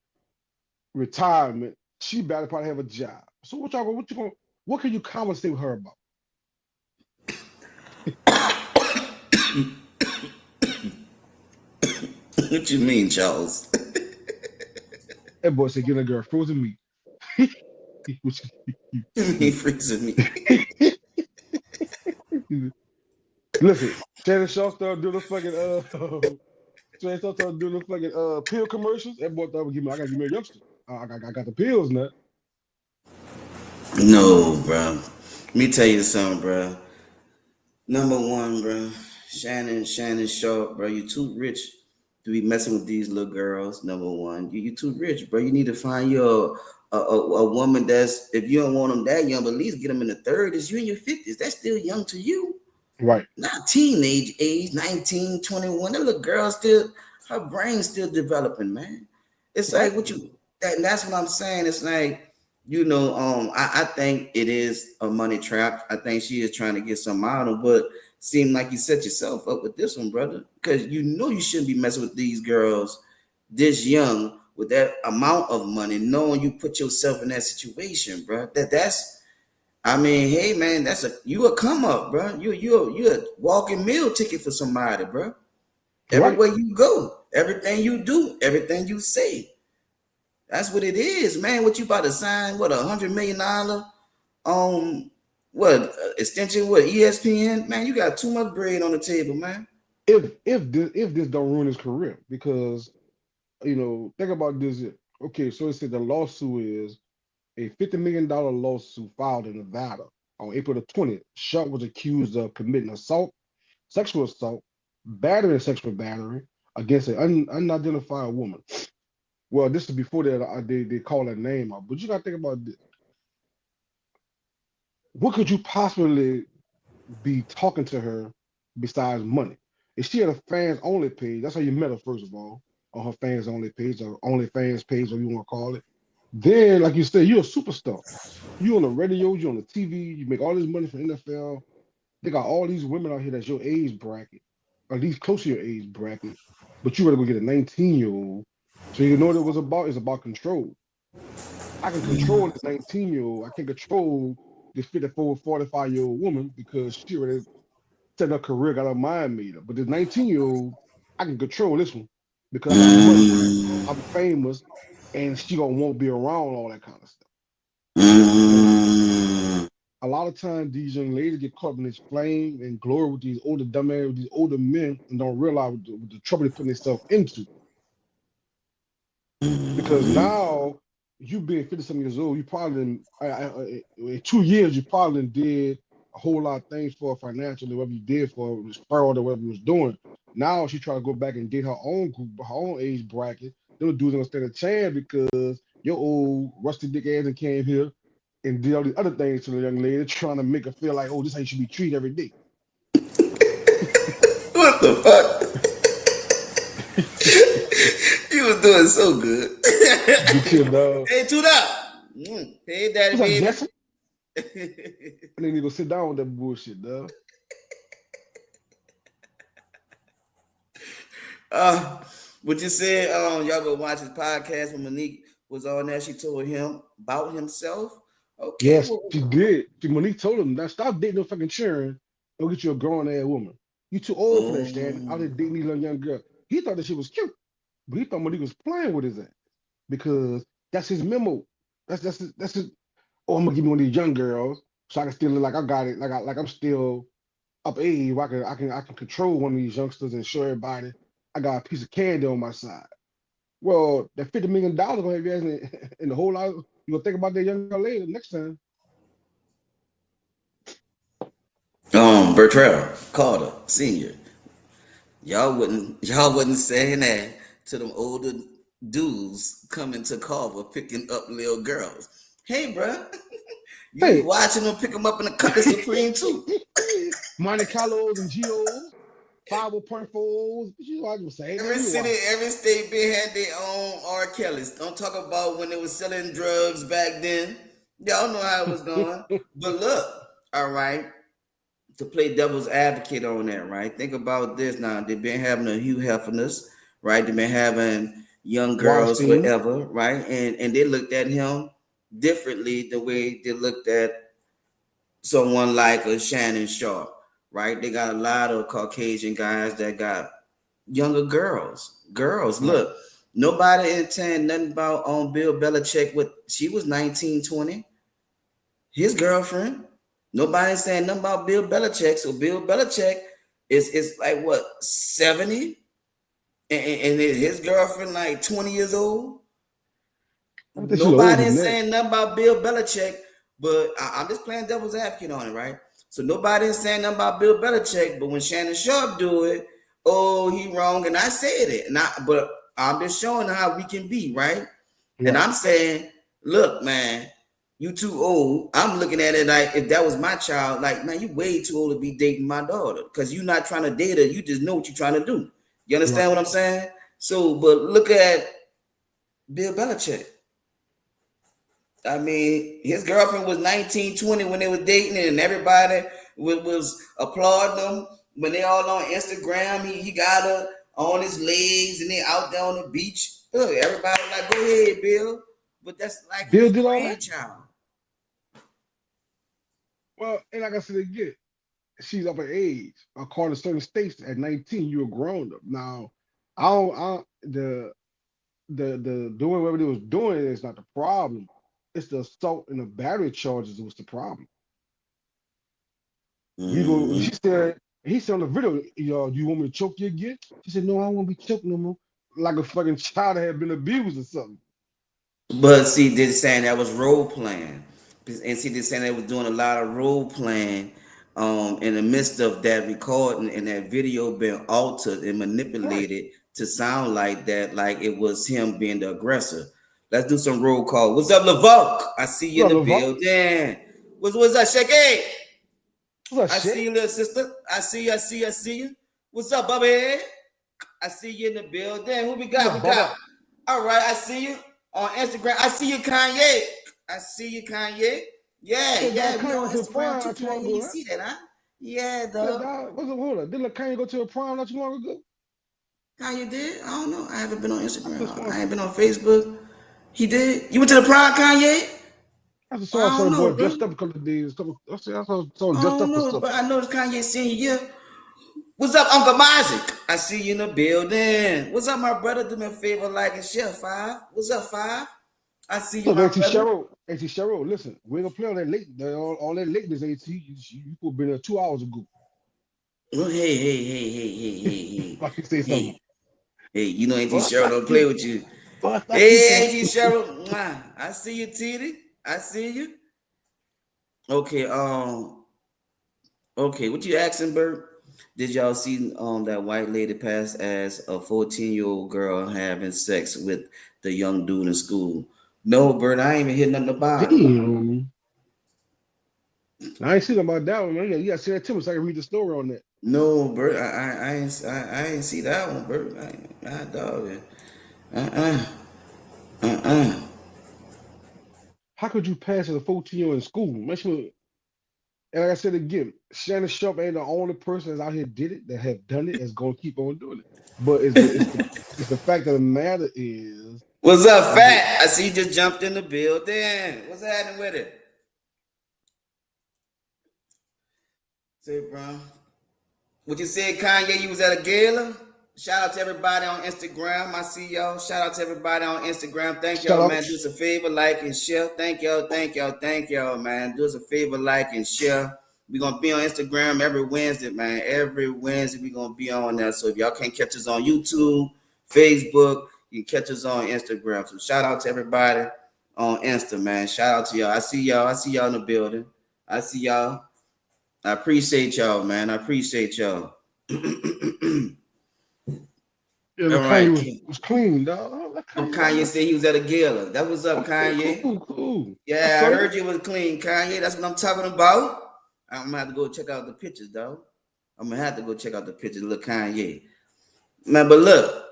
retirement. She better probably have a job. So what can you conversate with her about? What you mean, Charles? That boy said, "Get a girl frozen meat." Which- You mean freezing me? Listen, Shannon Shaw started doing the fucking Shannon Shaw started doing the fucking pill commercials. That boy thought, I gotta give me a youngster. I got the pills now. No, bro. Let me tell you something, bro. Number one, bro. Shannon Sharp, bro. You too rich. to be messing with these little girls. Number one, you too rich, bro. You need to find your a woman that's, if you don't want them that young, but at least get them in the 30s. You in your 50s. That's still young to you. Right. Not teenage age, 19, 21. That little girl still, her brain's still developing, man. It's Right. like what you that's what I'm saying. It's like, I think it is a money trap. I think she is trying to get some out of them, but seem like you set yourself up with this one, brother. Because you know you shouldn't be messing with these girls this young with that amount of money, knowing you put yourself in that situation, bro. That's I mean, hey man, you a come up, bro. You a walking meal ticket for somebody, bro. Right. Everywhere you go, everything you do, everything you say, that's what it is, man. What you about to sign? What, $100 million what extension? What, ESPN? Man, you got too much bread on the table, man. If this don't ruin his career, because think about this. Okay, so it said the lawsuit is a $50 million lawsuit filed in Nevada on April the 20th. Sharp was accused of committing assault, sexual assault, battery and sexual battery against an unidentified woman. Well, this is before they call her name out. But you gotta think about this. What could you possibly be talking to her besides money? If she had a fans only page, that's how you met her, first of all, on her fans only page, or only fans page, or you want to call it. Then, like you said, you're a superstar. You on the radio, you on the TV, you make all this money from NFL. They got all these women out here that's your age bracket, or at least close to your age bracket, but you rather go get a 19-year-old. So you know what it was about? It's about control. I can control this 19-year-old. I can control this 54, 45-year-old woman because she already set her career, got her mind made up. But this 19-year-old, I can control this one because I got money, I'm famous, and she gonna won't be around all that kind of stuff. And a lot of times these young ladies get caught in this flame and glory with these older dumbass, with these older men, and don't realize what the trouble they putting themselves into. Because now you being 50 something years old, you probably in 2 years you probably did a whole lot of things for her financially, whatever you did for her, was fraud or whatever you was doing. Now she try to go back and get her own group, her own age bracket. Those dudes don't stand a chance because your old rusty dick ass and came here and did all these other things to the young lady, trying to make her feel like, oh, this is how you should be treated every day. What the fuck? You was doing so good. Big shit, dog. Hey, tune up. Hey, daddy, What's up, baby. Jesse? I need to go sit down with that bullshit, dog. uh, what you said, y'all go watch his podcast when Monique was on there. She told him about himself. Okay, Yes, well, she did. Monique told him that stop dating no fucking children. Go get you a grown ass woman. You too old for that, Shannon. Out there oh, dating these little young girl. He thought that she was cute, but he thought Monique was playing with his ass because that's his memo. That's his. Oh, I'm gonna give me one of these young girls so I can still look like I got it, like I'm still up age. Where I can control one of these youngsters and show everybody I got a piece of candy on my side. Well, that $50 million gonna have you in the whole lot. You gonna think about that young girl later next time. Bertrell Carter Senior. Y'all wouldn't saying that to them older dudes coming to Carver picking up little girls. Hey, bro, you be Hey, watching them pick them up in the Cutlass Supreme too. Monte Carlos and Geos, 5.4s. You know, I was saying, man, Every you city, watch. every state been had their own R. Kellys. Don't talk about when they was selling drugs back then. Y'all know how it was going. But look, all right, to play devil's advocate on that, right? Think about this now. They've been having a Hugh Hefners, right? They've been having young girls Weinstein. forever, right? And they looked at him differently the way they looked at someone like a Shannon Sharp, right? They got a lot of Caucasian guys that got younger girls. Girls, Right. look, nobody in town nothing about on Bill Belichick with she was 19, 20. His girlfriend. Nobody saying nothing about Bill Belichick. So Bill Belichick is like what, 70? And his girlfriend like 20 years old. I think she's older Nobody than is that. saying nothing about Bill Belichick, but I'm just playing devil's advocate on it, right? So nobody is saying nothing about Bill Belichick, but when Shannon Sharp do it, oh, he wrong, and I said it, but I'm just showing how we can be, right? And Right. I'm saying, look, man, you too old. I'm looking at it like if that was my child, like, man, you way too old to be dating my daughter because you're not trying to date her. You just know what you're trying to do. You understand Right. what I'm saying? So, but look at Bill Belichick. I mean, his girlfriend was 19, 20 when they was dating, and everybody was applauding them when they all on Instagram. He got her on his legs and they out there on the beach. Look, everybody like, go ahead, Bill. But that's like Bill his did all that. grandchild. Well, and like I said again, she's up in age. According to certain states, at 19, you're a grown up. Now, the doing whatever they was doing is not the problem. It's the assault and the battery charges that was the problem. You go, Hmm. she said, he said on the video, y'all, you want me to choke you again? She said, no, I don't want to be choked no more. Like a fucking child that had been abused or something. But see, they're saying that was role playing, and see, they're saying they was doing a lot of role playing, in the midst of that recording and that video being altered and Right. manipulated to sound like that, like it was him being the aggressor. Let's do some roll call. What's up, Lavolk? I see you in What the up, LeVar? building. What's up, Shaggy? What's up, I see shit? you, little sister. I see you. I see you. I see you. What's up, Bubby? I see you in the building. Who we What's got? up, We got. Bubba? All right, I see you on Instagram. I see you, Kanye. I see you, Kanye. Yeah, Yeah, dog, yeah, we Kanye on went to the Instagram prom too, not too long Kanye. You ago, huh? see that, huh? Yeah, Yeah, dog. dog. What's up, hold up? Didn't Kanye go to a prom not too long ago? Kanye did? I don't know. I haven't been on I could have Instagram. sworn, I ain't been on Facebook. He did. You went to the prom, Kanye? I I saw the don't boy know, dressed bro. up a couple of days. I saw him I dressed don't up for know, but something. I noticed Kanye senior year. What's up, Uncle Isaac? I see you in the building. What's up, my brother? Do me a favor, like and share, Five. What's up, Five? I see you, Look, my Auntie brother. Cheryl, Auntie Cheryl, listen, we ain't gonna play all that late, all that lateness, Auntie. You could have been there 2 hours ago. Oh, hey. Like you say something. Hey, hey, you know Auntie Bust Cheryl like don't play you, with you. bust like you Hey, say. Auntie Cheryl, mwah. I see you, Titty. I see you. Okay, okay, what you asking, Bert? Did y'all see that white lady pass as a 14-year-old girl having sex with the young dude in school? No, Bert, I ain't even hear nothing about it. Damn. I ain't seen about that one, man. You gotta see that too so I can read the story on that. No, Bert, I ain't see that one, Bert. I dog it. Uh-uh. Uh-uh. How could you pass as a 14-year-old in school? And like I said again, Shannon Sharp ain't the only person that's out here did it that have done it that's gonna keep on doing it. But it's the fact of the matter What's up, is that Fat? I see you just jumped in the building. What's happening with it? Say, bro. What you said, Kanye, you was at a gala? Shout out to everybody on Instagram. I see y'all. Shout out to everybody on Instagram. Thank shout y'all, man. Do outs. us a favor, like and share. Thank y'all, man. Do us a favor, like and share. We're gonna be on Instagram every Wednesday, man. Every Wednesday we're gonna be on there. So if y'all can't catch us on YouTube, Facebook, you can catch us on Instagram. So shout out to everybody on Insta, man. Shout out to y'all. I see y'all. I see y'all in the building. I see y'all. I appreciate y'all, man. I appreciate y'all. All Yeah, look, Kanye right, was clean, dog. Oh, look, oh, Kanye, dog. Kanye said he was at a gala. That was up, Okay, Kanye. cool, cool. I Yeah, I saw you. heard you was clean, Kanye. That's what I'm talking about. I'm gonna have to go check out the pictures, though. I'm gonna have to go check out the pictures. Look, Kanye. Man, but look,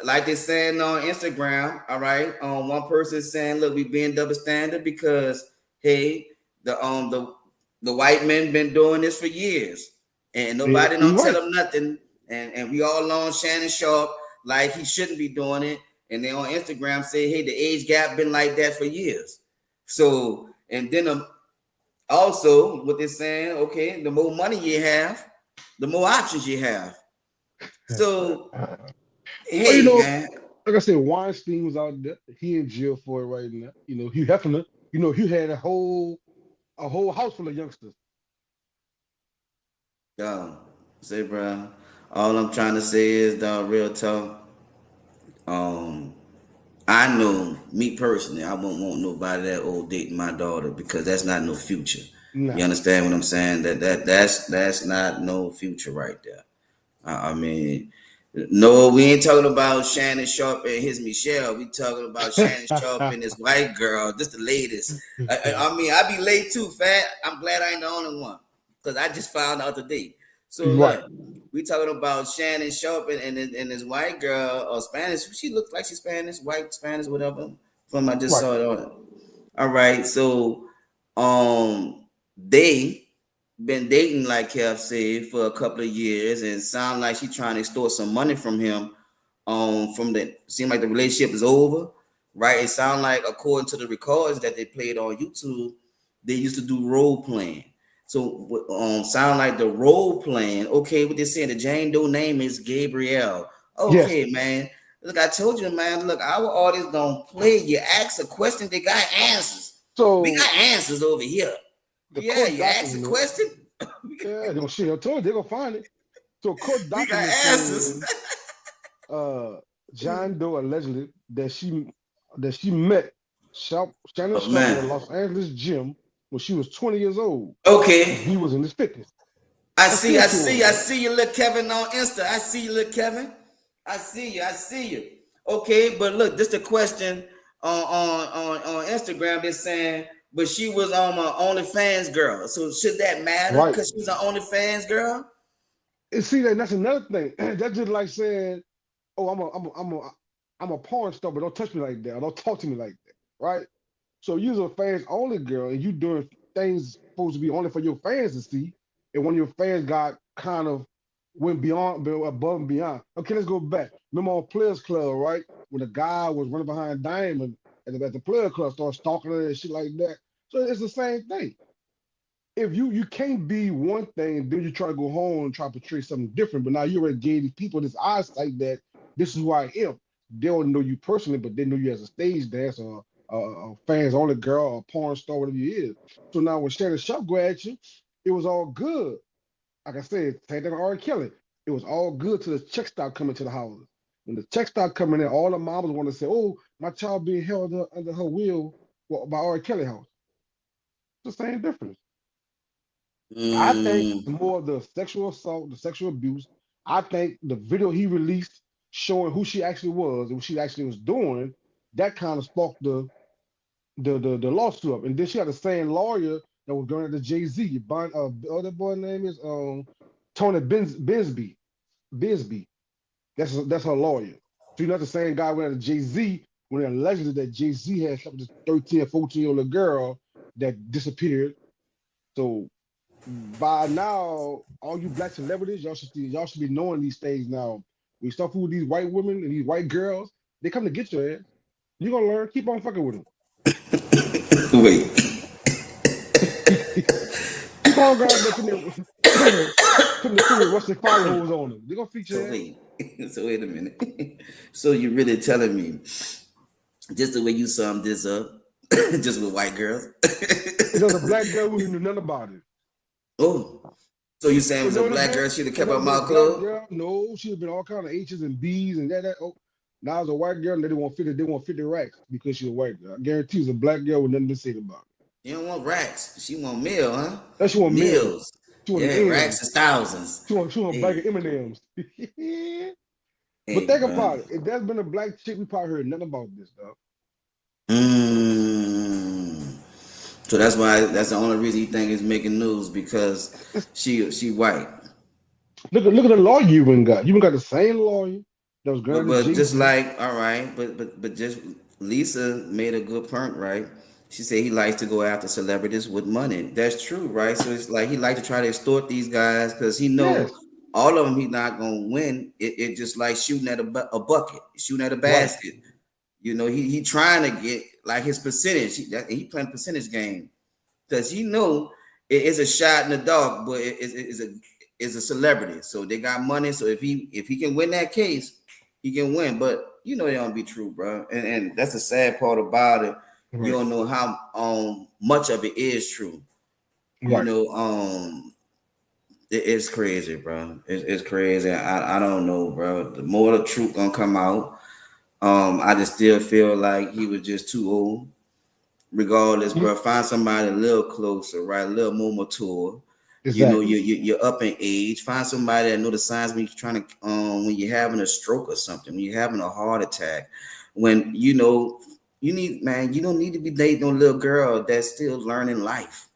like they saying on Instagram, all right. One person saying, look, we being double standard because hey, the white men been doing this for years, and Yeah, nobody you're don't tell right. them nothing, and we all on Shannon Sharp like he shouldn't be doing it, and they on Instagram say, hey, the age gap been like that for years. So, and then also what they're saying, okay, the more money you have, the more options you have. So Well, hey, man. like I said, Weinstein was out there. He in jail for it right now. Hugh Hefner. He had a whole house full of youngsters. Yo, say, bro. All I'm trying to say is, dog, real talk. Um, I know me personally, I won't want nobody that old dating my daughter because that's not no future. You Nah, understand what I'm saying? That's not no future right there. I mean, no, we ain't talking about Shannon Sharp and his Michelle. We talking about Shannon Sharp and this white girl, just the latest. I mean, I be late too, fat. I'm glad I ain't the only one because I just found out today. So Right. look, we talking about Shannon Sharp and this white girl or Spanish. She looks like she's Spanish, white Spanish, whatever. From I just Right. saw it on. All right, so they been dating like Kev said for a couple of years and sound like she trying to extort some money from him. From the seem like the relationship is over, right? It sound like according to the records that they played on YouTube, they used to do role playing. So sound like the role playing. Okay, what they saying? The Jane Doe name is Gabrielle. Yes. Okay, man. Look, I told you, man. Look, our artists don't play. You ask a question, they got answers. We So got answers over here. the Yeah, court you ask a document, question, yeah, they're gonna shit. I told you they're gonna find it. So court we got document answers. says John Doe allegedly that she met Shannon Oh Sharp at a man. Los Angeles gym when she was 20 years old and Okay. he was in his 50s. I I see, seen I it to see, him, I bro. see you, little Kevin on Insta. I see you, little Kevin. I see you, I see you. Okay, but look, this the question on Instagram. They're saying, but she was on my OnlyFans girl. So should that matter? Right. Cause she's an OnlyFans girl. And see that's another thing. That's just like saying, "Oh, I'm a porn star, but don't touch me like that. Or don't talk to me like that." Right? So you're a fans only girl, and you doing things supposed to be only for your fans to see, and one of your fans got kind of went above and beyond. Okay, let's go back. Remember on Players Club, right? When the guy was running behind Diamond at the Players Club, started stalking her and shit like that. So it's the same thing. If you can't be one thing, and then you try to go home and try to portray something different, but now you already gave these people this eyesight that this is who I am. They don't know you personally, but they know you as a stage dancer, a fans only girl, a porn star, whatever you is. So now when Shannon Sharp go at you, it was all good. Like I said, same thing with R. Kelly. It was all good till the check stopped coming to the houses. When the check started coming in, all the mamas want to say, "Oh, my child being held under her will by R. Kelly house." It's the same difference. I think Mm, more of the sexual assault, the sexual abuse. I think the video he released showing who she actually was and what she actually was doing, that kind of sparked the lawsuit up. And then she had the same lawyer that was going to Jay Z. Other boy name is Tony Binsby. Bisbee. That's her lawyer. So you're not the same guy went to Jay Z when it allegedly that Jay Z had something with this 13 or 14-year-old girl that disappeared. So by now, all you black celebrities, y'all should be knowing these things now. We start with these white women and these white girls, they come to get your ass. You're gonna learn, keep on fucking with wait, them. Keep on going there putting the finger rusty fire hose on them. They're gonna fix so your ass. wait, so wait a minute. So you really telling me just the way you summed this up, just with white girls? It was a black girl who knew nothing about it. Oh, so you saying it It was a never black been, girl? She'd have it kept her never been a mouth black closed. girl. No, she's been all kind of H's and B's and that. Oh, now it's a white girl and they want 50, they want 50 racks because she's a white girl. I guarantee it's a black girl with nothing to say about it. She don't want racks. She want meal, huh? That she want meals. Meals. She want Yeah, the racks ends. is thousands. She want a bag Hey, of M&Ms. But hey, think bro. about it. If there's been a black chick, we probably heard nothing about this stuff. Mm. So that's why that's the only reason you think it's making news because she white. Look at the lawyer you even got. You even got the same lawyer that was granted But Jay just Z. like all right, but just Lisa made a good point, right? She said he likes to go after celebrities with money. That's true, right? So it's like he like to try to extort these guys because he know Yes, all of them he's not gonna win. It just like shooting at a bucket, shooting at a right, basket. You know, he trying to get like his percentage. He playing percentage game because he know it's a shot in the dark, but it's a celebrity. So they got money. So if he can win that case, he can win. But you know it don't be true, bro. And that's the sad part about it. You right, don't know how much of it is true. You right. know, it's crazy, bro. It's crazy. I don't know, bro. The more the truth gonna come out, I just still feel like he was just too old. Regardless, You, bro, find somebody a little closer, right? A little more mature. Exactly. You're up in age. Find somebody that know the signs when you're trying to when you're having a stroke or something, when you're having a heart attack, when you need, man, you don't need to be dating no little girl that's still learning life.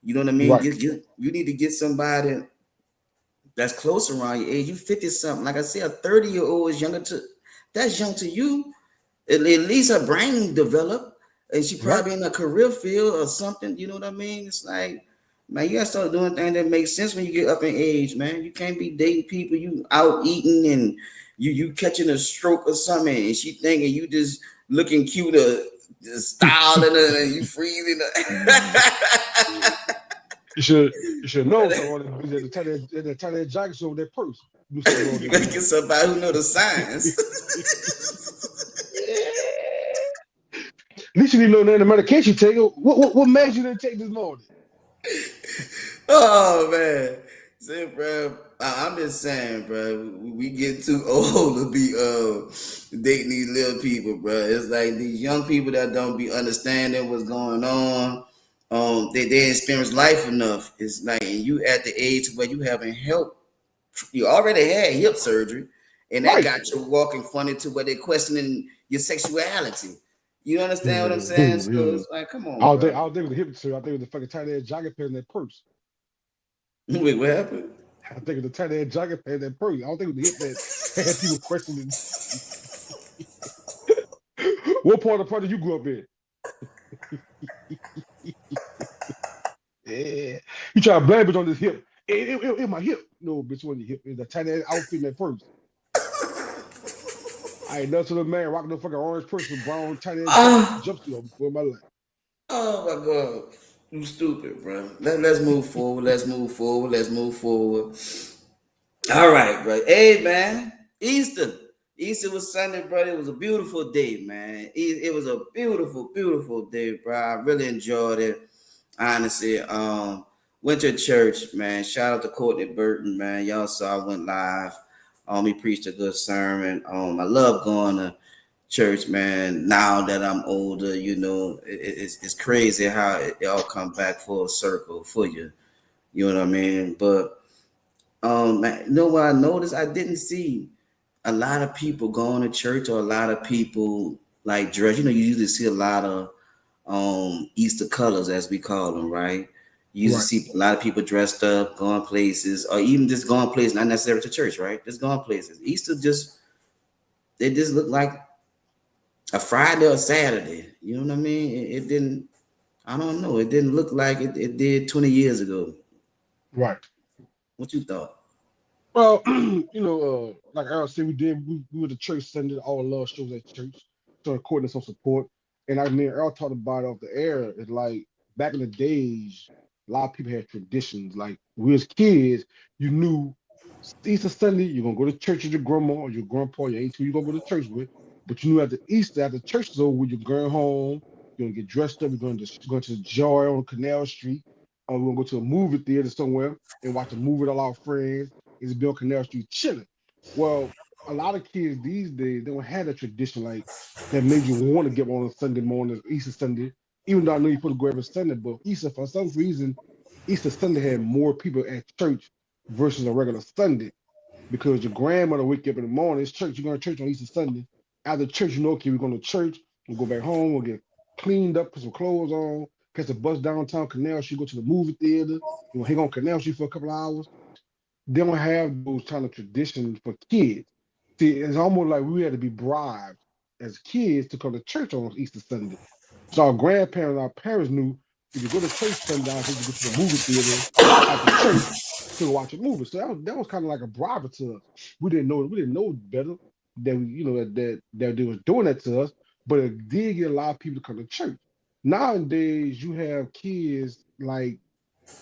You know what I mean? Right. You need to get somebody that's close around your age. You 50 something. Like I said, a 30-year-old is younger to that's young to you. At least her brain developed, and she Right. probably in a career field or something. You know what I mean? It's like, man, you gotta start doing things that make sense when you get up in age, man. You can't be dating people you out eating and you catching a stroke or something, and she thinking you just looking cute, styling her, and you freezing her. You should know something on that bitch at the tiny jacket over that purse. Do something wrong You that gotta get morning. somebody who know the signs. At least you need to know the medication you take. What meds you didn't take this morning? Oh man, see, bro. I'm just saying, bro. We get too old to be dating these little people, bro. It's like these young people that don't be understanding what's going on. They experience life enough. It's like, and you at the age where you having help. You already had hip surgery, and that Right. got you walking funny to where they questioning your sexuality. You understand what I'm saying? So I it's like, come on, was bro. there. I was there with the hip surgery. I think it was the fucking tiny ass jacket pants in that purse. Wait, what happened? I think it was the tiny ass jacket pants in that purse. I don't think it was the hip that had people questioning. What part of the party you grew up in? Yeah. You try to blame it on this hip. It my hip. No, bitch, wasn't your hip. It's the tiny ass outfit in that purse. I ain't nothing to the man rocking the fucking orange purse with brown tiny ass Ah. jumpsuit on before my life. Oh my God. You stupid, bro. Let's move forward. Let's move forward. Let's move forward. All right, bro. Hey, man. Easter. Easter was Sunday, bro. It was a beautiful day, man. It was a beautiful, beautiful day, bro. I really enjoyed it. Honestly. Went to church, man. Shout out to Courtney Burton, man. Y'all saw I went live. He preached a good sermon. I love going to church, man. Now that I'm older, it's crazy how it all come back full circle for you. You know what I mean? But man, you know what I noticed? I didn't see a lot of people going to church or a lot of people like dress. You usually see a lot of Easter colors as we call them, right? You usually Right. see a lot of people dressed up, going places, or even just going places, not necessarily to church, right? Just going places. Easter just they just look like a Friday or Saturday. You know what I mean? It didn't. I don't know. It didn't look like it did 20 years ago. Right. What you thought? Well, like Earl said, we were the church Sunday, all love shows at church, so according to some support. And I mean Earl talked about it off the air. It's like back in the days, a lot of people had traditions. Like we as kids, you knew Easter Sunday, you're gonna go to church with your grandma or your grandpa, your auntie, you're gonna go to church with. But you knew after Easter, after church is over, you're going home, you're gonna get dressed up, you're going to the Joy on Canal Street, or we're gonna go to a movie theater somewhere and watch a movie with all our friends is Bill Canal Street chilling. Well, a lot of kids these days they don't have that tradition like that made you want to get on a Sunday morning, Easter Sunday. Even though I know you're supposed to go every Sunday, but Easter for some reason, Easter Sunday had more people at church versus a regular Sunday because your grandmother wake you up in the morning. It's church. You're going to church on Easter Sunday. After church, you know, okay, we're going to church. We'll go back home. We'll get cleaned up, put some clothes on, catch a bus downtown Canal Street, go to the movie theater. We'll hang on Canal Street for a couple of hours. They don't have those kind of traditions for kids. See, it's almost like we had to be bribed as kids to come to church on Easter Sunday. So our grandparents, our parents knew if you go to church sundown, you go to the movie theater after church to watch a movie. So that was kind of like a bribe to us. We didn't know better that that they was doing that to us, but it did get a lot of people to come to church. Nowadays, you have kids like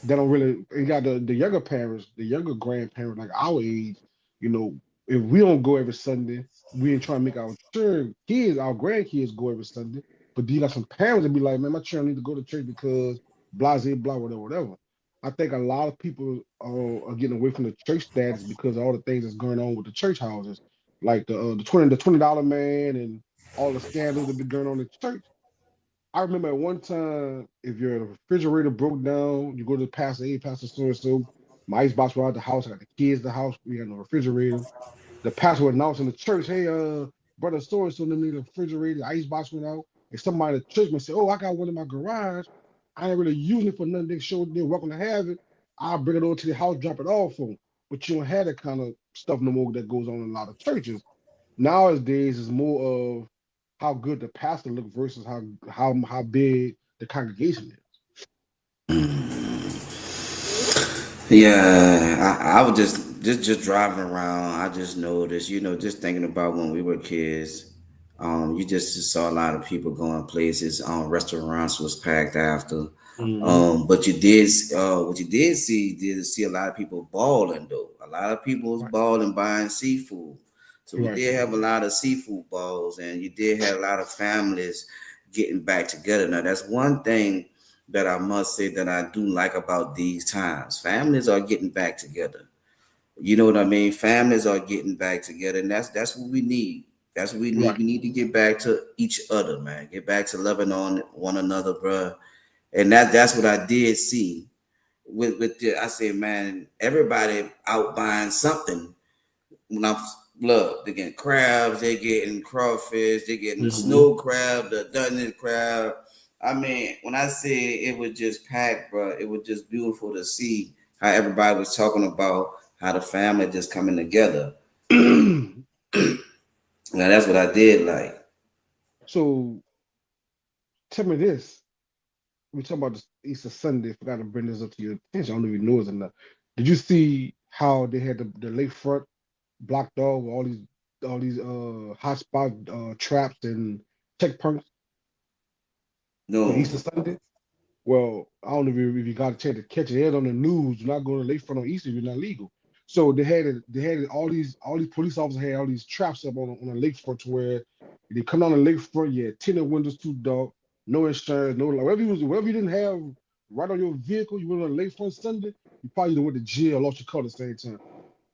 that don't really you got the younger parents, the younger grandparents, like our age, if we don't go every Sunday, we ain't trying to make our children, kids, our grandkids go every Sunday. But you got some parents that be like, man, my children need to go to church because blah, blah, blah, whatever, whatever. I think a lot of people are getting away from the church status because of all the things that's going on with the church houses, like the $20 man and all the scandals that be going on in the church. I remember at one time, if your refrigerator broke down, you go to the pastor, hey, Pastor so and so, my icebox went out the house. I got the kids in the house. We got no refrigerator. The pastor would announce in the church, hey, brother so and so, them need a refrigerator. The icebox went out. And somebody in the church would say, oh, I got one in my garage. I ain't really using it for nothing. They showed they're welcome to have it. I'll bring it over to the house, drop it off for them. But you don't have that kind of stuff no more that goes on in a lot of churches. Nowadays, it's more of how good the pastor look versus how big the congregation is. Yeah, I was just driving around. I just noticed, just thinking about when we were kids. You just saw a lot of people going places. Restaurants was packed after. Hmm. But what you did see a lot of people balling though. A lot of people was Right, balling buying seafood. So we right, did have a lot of seafood balls, and you did have a lot of families getting back together. Now that's one thing that I must say that I do like about these times. Families are getting back together. You know what I mean? Families are getting back together, and that's what we need. That's what we need. right. We need to get back to each other, man. Get back to loving on one another, bruh. And that's what I did see I said, man, everybody out buying something when I'm look, they're getting crabs, they're getting crawfish, they're getting the Hmm. snow crab, the dungeon crab. I mean, when I say it was just packed, bro, it was just beautiful to see how everybody was talking about how the family just coming together. Now that's what I did like. So tell me this. We talking about this Easter Sunday. Forgot to bring this up to your attention. I don't know if you know it or not. Did you see how they had the lakefront blocked off with all these hotspot traps and checkpoints for No. Easter Sunday? Well, I don't know if you got a chance to catch it. They had on the news. You're not going to lakefront on Easter. You're not legal. So they had all these police officers had all these traps up on the lakefront to where they come down the lakefront. Yeah, tinted windows too dark, no insurance, no like, whatever you didn't have right on your vehicle. You went on the lakefront Sunday. You probably went to jail, lost your car at the same time.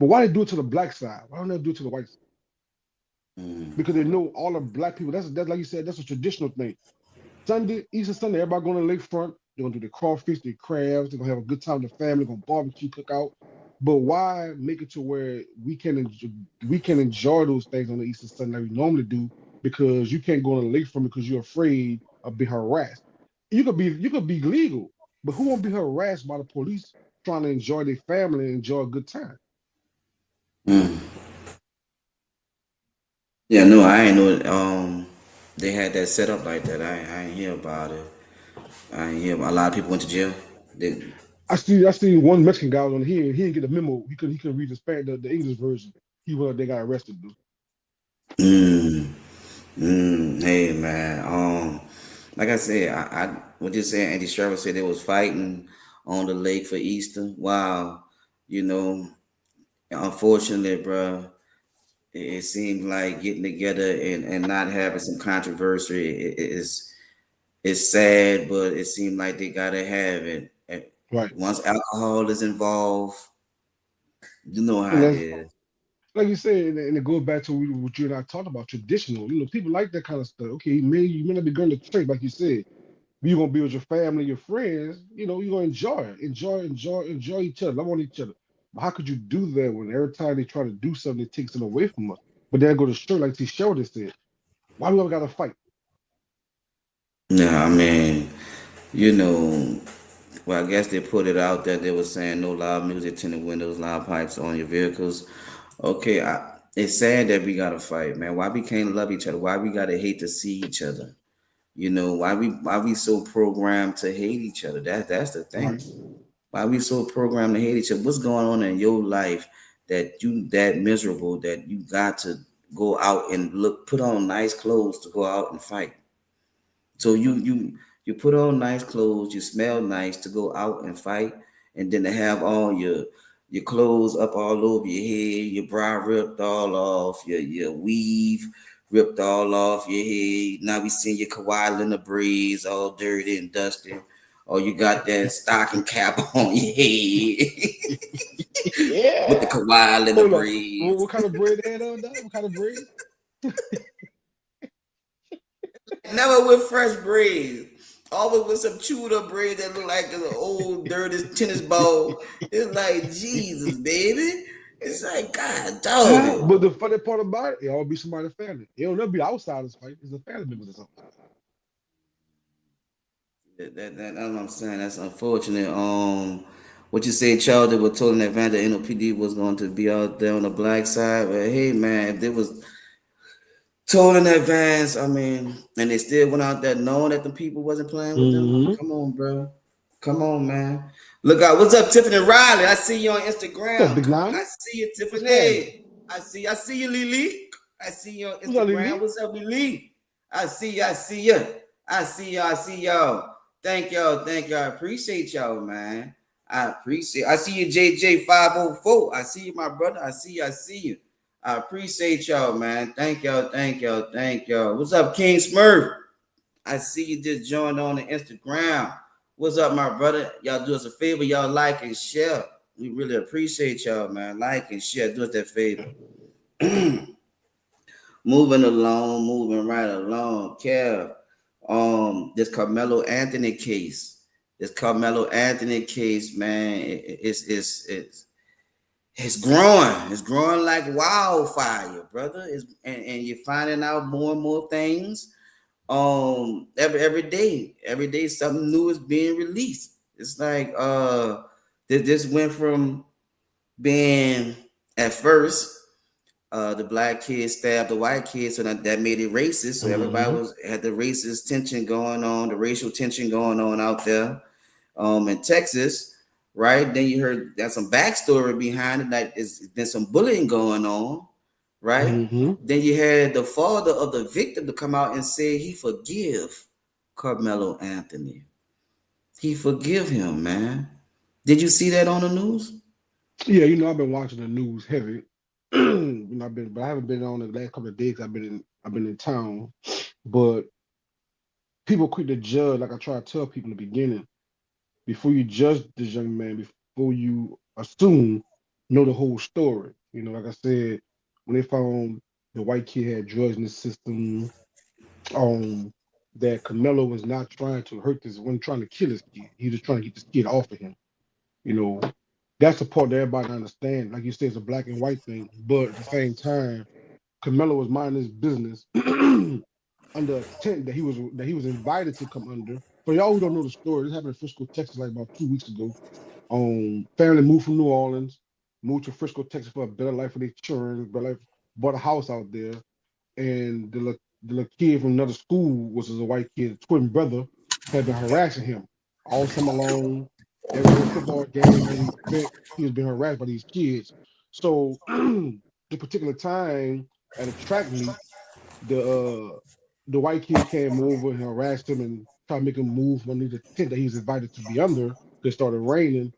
But why they do it to the black side? Why don't they do it to the white side? Mm. Because they know all the black people. That's like you said. That's a traditional thing. Sunday, Easter Sunday, everybody going to the lakefront. They're gonna do the crawfish, the crabs. They're gonna have a good time with the family. Gonna barbecue, cook out. But why make it to where we can enjoy those things on the Easter Sunday like we normally do? Because you can't go on the lakefront because you're afraid of being harassed. You could be legal, but who won't be harassed by the police trying to enjoy their family and enjoy a good time? Mm. Yeah, no, I ain't know they had that set up like that. I ain't hear about it. I ain't hear about, a lot of people went to jail. They, I see one Mexican guy on here. He didn't get a memo. He couldn't read the Spanish, the English version. They got arrested. Dude. mm. Hey man, like I said, I what you saying? Andy Sherman said they was fighting on the lake for Easter. Wow, you know, unfortunately, bro, it seemed like getting together and not having some controversy is sad, but it seemed like they gotta have it. And Right. once alcohol is involved, you know how And it that's is. like you said, and it goes back to what you and I talked about traditional. People like that kind of stuff. Okay, you may not be going to church like you said, but you're gonna be with your family, your friends. You're gonna enjoy each other, love on each other. But how could you do that when every time they try to do something, it takes it away from us? But then I go to church, like T. Sheldon said, why we ever gotta fight? Yeah, I mean, you know. Well, I guess they put it out that they were saying no loud music, tinted windows, loud pipes on your vehicles. Okay, it's sad that we gotta fight, man. Why we can't love each other? Why we gotta hate to see each other? Why we so programmed to hate each other? That's the thing. Right. Why we so programmed to hate each other? What's going on in your life that you that miserable that you got to go out and put on nice clothes to go out and fight? So you put on nice clothes, you smell nice to go out and fight, and then to have all your clothes up all over your head, your bra ripped all off, your weave ripped all off your head. Now we seeing your Kawhi Leonard braids all dirty and dusty. Or you got that stocking cap on your head with the Yeah. Kawhi Leonard Hold up. What, braids. what kind of bread they had on that? What kind of bread? Never with fresh braids. Always with some chewed up braids that look like an old dirty tennis ball. It's like Jesus, baby. It's like God dog Yeah, it. but the funny part about it, it always be somebody's family. It don't never be outsiders fight. It's the family members or something. That's what I'm saying. That's unfortunate. What you say, Charles, that was told in advance that NOPD was going to be out there on the black side. But hey, man, if there was told in advance, I mean, and they still went out there knowing that the people wasn't playing with them. Mm-hmm. Come on, bro. Come on, man. Look out. What's up, Tiffany Riley? I see you on What's up, Instagram. Big Nine? I see you, What's happening? Tiffany. I see you, Lily. I see you on What's up, Instagram. Lily? What's up, Lily? I see you. I see y'all. Thank y'all. Thank y'all. I appreciate y'all, man. I see you, JJ504. I see you, my brother. I see you. I appreciate y'all, man. Thank y'all. What's up, King Smurf? I see you just joined on the Instagram. What's up, my brother? Y'all do us a favor. Y'all like and share. We really appreciate y'all, man. Like and share. Do us that favor. Moving right along. Kev, this Carmelo Anthony case. This Carmelo Anthony case, man, it's growing. It's growing like wildfire, brother. And you're finding out more and more things. Every day. Every day something new is being released. It's like this went from being at first the black kid stabbed the white kid, so that made it racist. So everybody Mm-hmm. was had the racist tension going on, the racial tension going on out there in Texas, right? Then you heard there's some backstory behind it, like there's been some bullying going on, right? Mm-hmm. Then you had the father of the victim to come out and say he forgive Carmelo Anthony. He forgive him, man. Did you see that on the news? Yeah, I've been watching the news heavy. But I haven't been on the last couple of days. I've been in town. But people quick to judge, like I try to tell people in the beginning, before you judge this young man, before you assume, know the whole story. Like I said, when they found the white kid had drugs in the system, um, that Camelo was not trying to hurt this, wasn't trying to kill his kid. He was just trying to get this kid off of him. You know, that's the part that everybody understand. Like you said, it's a black and white thing, but at the same time, Camelo was minding his business under a tent that he was invited to come under. For y'all who don't know the story, this happened in Frisco, Texas, like about 2 weeks ago. Family moved from New Orleans, moved to Frisco, Texas for a better life for their children, better life, bought a house out there, and the little kid from another school, which is a white kid, a twin brother, had been harassing him all summer long. Every football game, every event, he was being harassed by these kids. So the particular time at a track meet, the white kid came over and harassed him and tried to make him move from underneath the tent that he was invited to be under. It started raining,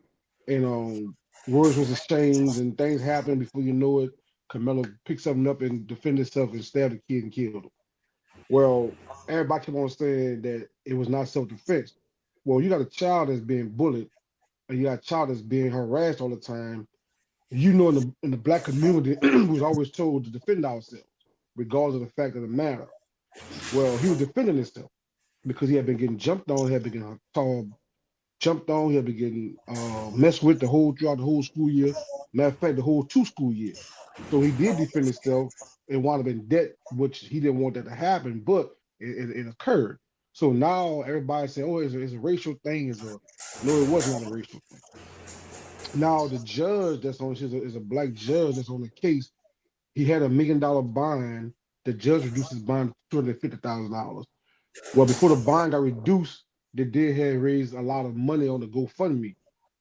and words was exchanged and things happened. Before you know it, Camelo picked something up and defended himself and stabbed the kid and killed him. Well, everybody kept on saying that it was not self-defense. Well, you got a child that's being bullied and you got a child that's being harassed all the time. In the black community, we was always told to defend ourselves, regardless of the fact of the matter. Well, he was defending himself because he had been getting jumped on, he had been getting jumped on, he had been getting messed with throughout the whole school year. Matter of fact, the whole 2 school years. So he did defend himself and wound up in debt, which he didn't want that to happen, but it occurred. So now everybody saying, "Oh, it's a racial thing." No, it was not a racial thing. Now the judge is a black judge that's on the case. He had $1 million bond. The judge reduced his bond to $250,000. Well, before the bond got reduced, they did have raised a lot of money on the GoFundMe.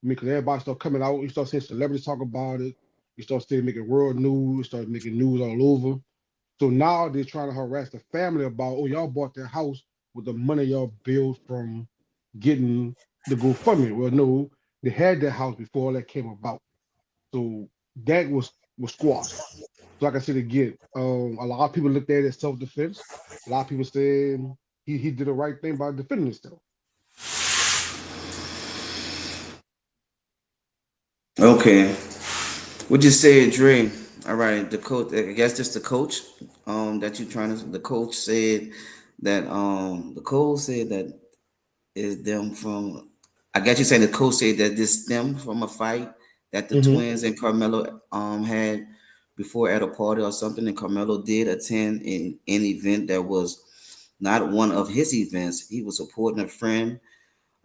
Because everybody started coming out, you start seeing celebrities talk about it, you start seeing making world news, start making news all over. So now they're trying to harass the family about, oh, y'all bought that house with the money y'all built from getting the GoFundMe. Well, no, they had that house before all that came about. So that was squashed. So like I said again, a lot of people looked at it as self-defense. A lot of people saying he did the right thing by defending himself. Okay. What you say, Dre? All right, the coach. I guess just the coach. That you trying to. The coach said that the coach said that is them from. I guess you saying the coach said that this stemmed from a fight that the Hmm. twins and Carmelo had before at a party or something, and Carmelo did attend in an event that was not one of his events. He was supporting a friend.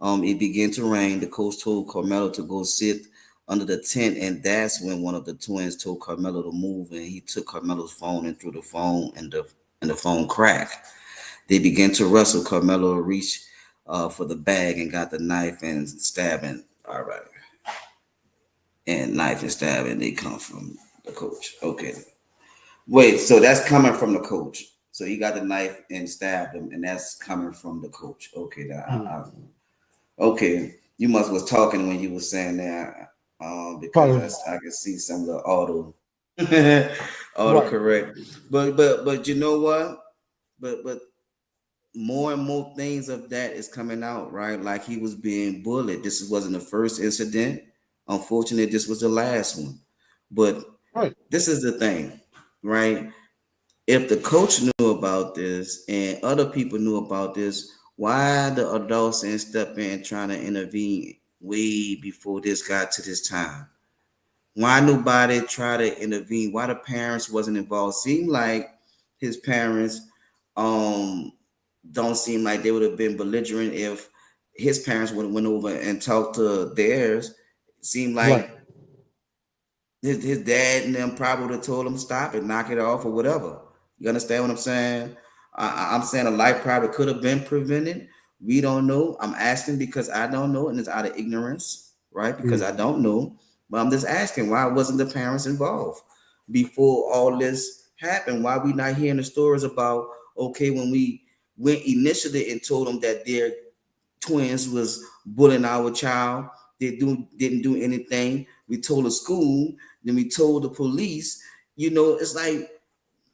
It began to rain. The coach told Carmelo to go sit under the tent, and that's when one of the twins told Carmelo to move, and he took Carmelo's phone and threw the phone, and the phone cracked. They began to wrestle. Carmelo reached for the bag and got the knife and stabbing. All right, and knife and stabbing. They come from the coach. Okay, wait. So that's coming from the coach. So he got the knife and stabbed him, and that's coming from the coach. Okay, okay. You must was talking when you was saying that, because Probably I can see some of the auto, auto right, correct. But you know what? But more and more things of that is coming out, right? Like he was being bullied. This wasn't the first incident. Unfortunately, this was the last one. But right. this is the thing, right? If the coach knew about this and other people knew about this, why the adults didn't step in trying to intervene way before this got to this time? Why nobody tried to intervene? Why the parents wasn't involved? Seemed like his parents um don't seem like they would have been belligerent if his parents would have went over and talked to theirs. Seemed Right. like his dad and them probably would have told him stop it, knock it off, or whatever. You understand what I'm saying? I'm saying a life probably could have been prevented. We don't know. I'm asking because I don't know, and it's out of ignorance, right? Because I Mm-hmm. don't know. But I'm just asking why wasn't the parents involved before all this happened? Why we not hearing the stories about okay when we went initially and told them that their twins was bullying our child. Didn't do anything. We told the school, then we told the police. It's like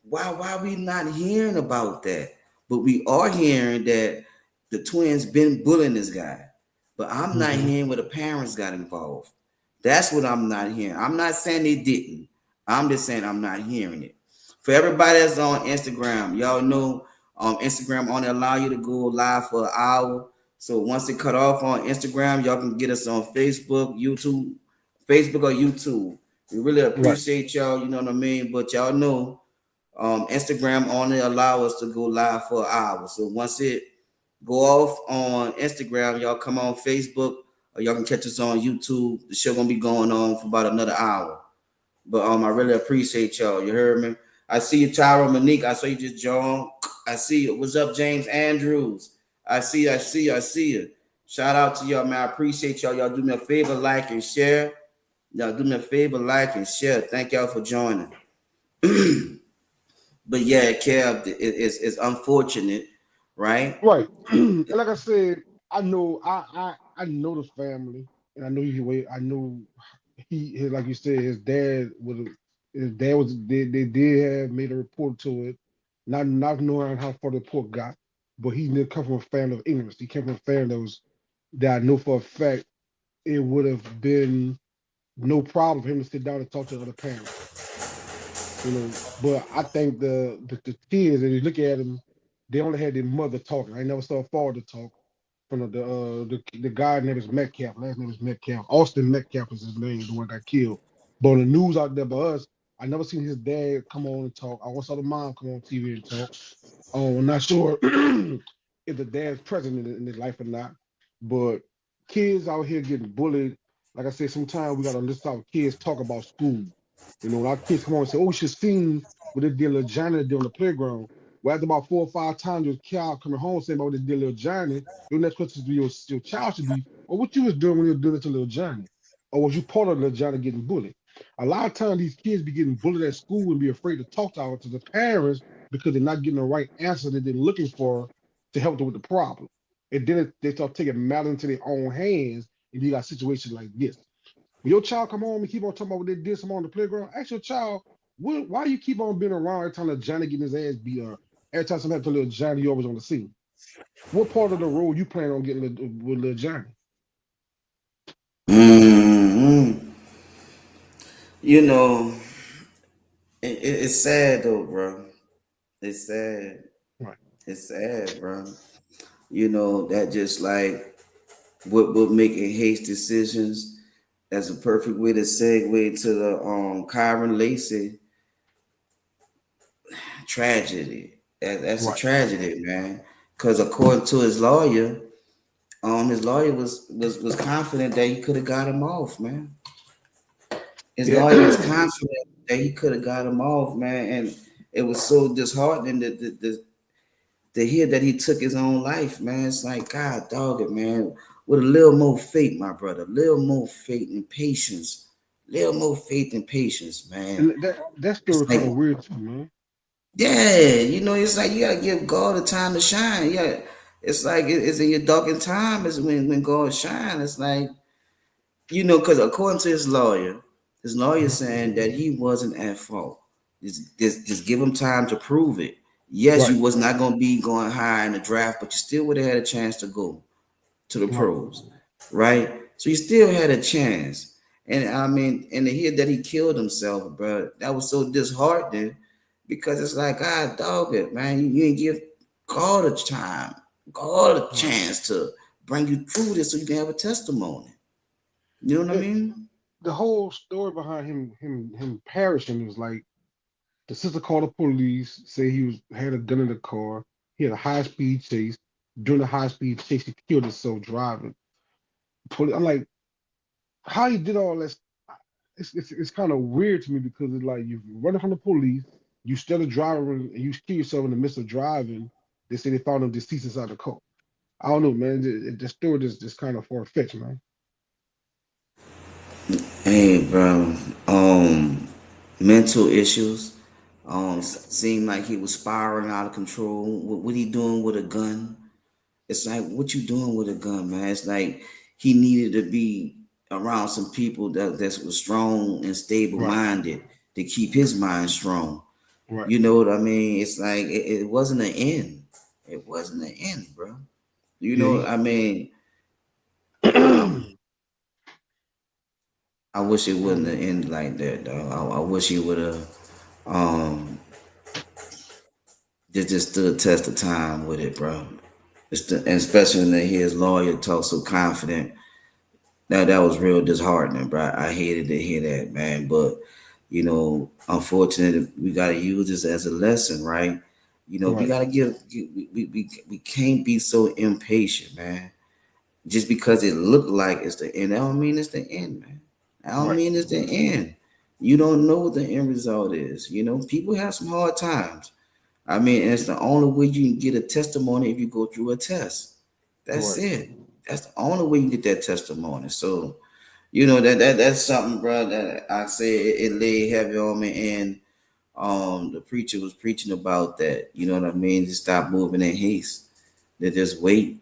why we not hearing about that? But we are hearing that the twins been bullying this guy. But I'm not Mm-hmm. hearing where the parents got involved. That's what I'm not hearing. I'm not saying they didn't. I'm just saying I'm not hearing it. For everybody that's on Instagram, y'all know Instagram only allow you to go live for an hour. So once it cut off on Instagram, y'all can get us on Facebook or YouTube. We really Right. appreciate y'all, you know what I mean? But y'all know Instagram only allow us to go live for an hour. So once it go off on Instagram, y'all come on Facebook or y'all can catch us on YouTube. The show gonna be going on for about another hour. But I really appreciate y'all. You heard me? I see you, Tyra Monique. I saw you just joined. I see you. What's up, James Andrews? I see you. Shout out to y'all, man. I appreciate y'all. Y'all do me a favor, like and share. Y'all do me a favor, like and share. Thank y'all for joining. But yeah, Kev, it's unfortunate, right? Right. And like I said, I know the family, and I know I know like you said, his dad was they did have made a report to it, not knowing how far the report got, but he did come from a family of ignorance. He came from a family that I know for a fact it would have been no problem for him to sit down and talk to the other parents. But I think the kids, and you look at them, they only had their mother talking. I never saw a father talk. From the guy name is Metcalf. Last name is Metcalf. Austin Metcalf is his name. The one that got killed. But on the news out there by us, I never seen his dad come on and talk. I only saw the mom come on TV and talk. I'm not sure if the dad's present in his life or not. But kids out here getting bullied. Like I said, sometimes we gotta listen to our kids talk about school. When our kids come on and say, "Oh, you should seen what they did little Johnny did on the playground." Well, after about 4 or 5 times, your child coming home saying about what they did little Johnny, your next question to your child should be, "Well, what you was doing when you were doing it to little Johnny? Or was you part of little Johnny getting bullied?" A lot of times, these kids be getting bullied at school and be afraid to talk to the parents because they're not getting the right answer that they're looking for to help them with the problem. And then they start taking matters into their own hands, and you got situations like this. When your child come home and keep on talking about what they did some on the playground, ask your child, why you keep on being around every time that Johnny getting his ass beat up? Every time something happens to little Johnny, you always on the scene. What part of the role you plan on getting with little Johnny? Hmm. You know, it's sad though, bro. It's sad. Right. It's sad, bro. You know, that just like what making haste decisions. That's a perfect way to segue to the Kyron Lacey tragedy. That's a Right. tragedy, man. Because according to his lawyer was confident that he could have got him off, man. His Yeah. lawyer was confident that he could have got him off, man, and it was so disheartening to hear that he took his own life, man. It's like, God, dog it, man. With a little more faith, my brother, a little more faith and patience, little more faith and patience, man. And that It's story like, kind of weird too, man. yeah, it's like you gotta give God the time to shine. Yeah, it's like it's in your darkened time is when God shine. It's like because according to his lawyer saying that he wasn't at fault. Just give him time to prove it. Yes, Right. you was not gonna be going high in the draft, but you still would have had a chance to go to the Right. pros, right? So you still had a chance. And I mean, and to hear that he killed himself, bro, that was so disheartening because it's like, God, dog it, man. You didn't give God a time, God a Right. chance to bring you through this so you can have a testimony. You know what I It, mean? the whole story behind him perishing was like the sister called the police, say he was had a gun in the car. He had a high speed chase. During the high speed chase, he killed himself driving. I'm like, how he did all this? It's kind of weird to me because it's like you running from the police, you still a driver, and you kill yourself in the midst of driving. They say they found him deceased inside the car. I don't know, man. The story is just kind of far fetched, man. Hey, bro. Mental issues. Seemed like he was spiraling out of control. What he doing with a gun? It's like, what you doing with a gun, man? It's like he needed to be around some people that was strong and stable Right, minded to keep his mind strong. right. You know what I mean? It's like it wasn't an end. It wasn't an end, bro. You Yeah, know, he. I mean, I I wish it don't wouldn't have know. ended like that, dog. I wish he would have um just stood test of time with it, bro. And especially when they hear his lawyer talk so confident. That was real disheartening, bro. I hated to hear that, man. But unfortunately, we gotta use this as a lesson, right? We Right, gotta we can't be so impatient, man. Just because it looked like it's the end, I don't mean it's the end, man. I don't right, mean it's the end. You don't know what the end result is. People have some hard times. I mean, and it's the only way you can get a testimony if you go through a test. That's right. it. That's the only way you get that testimony. So, that's something, bro, that I say it lay heavy on me. And the preacher was preaching about that. You know what I mean? Just stop moving in haste. They just wait.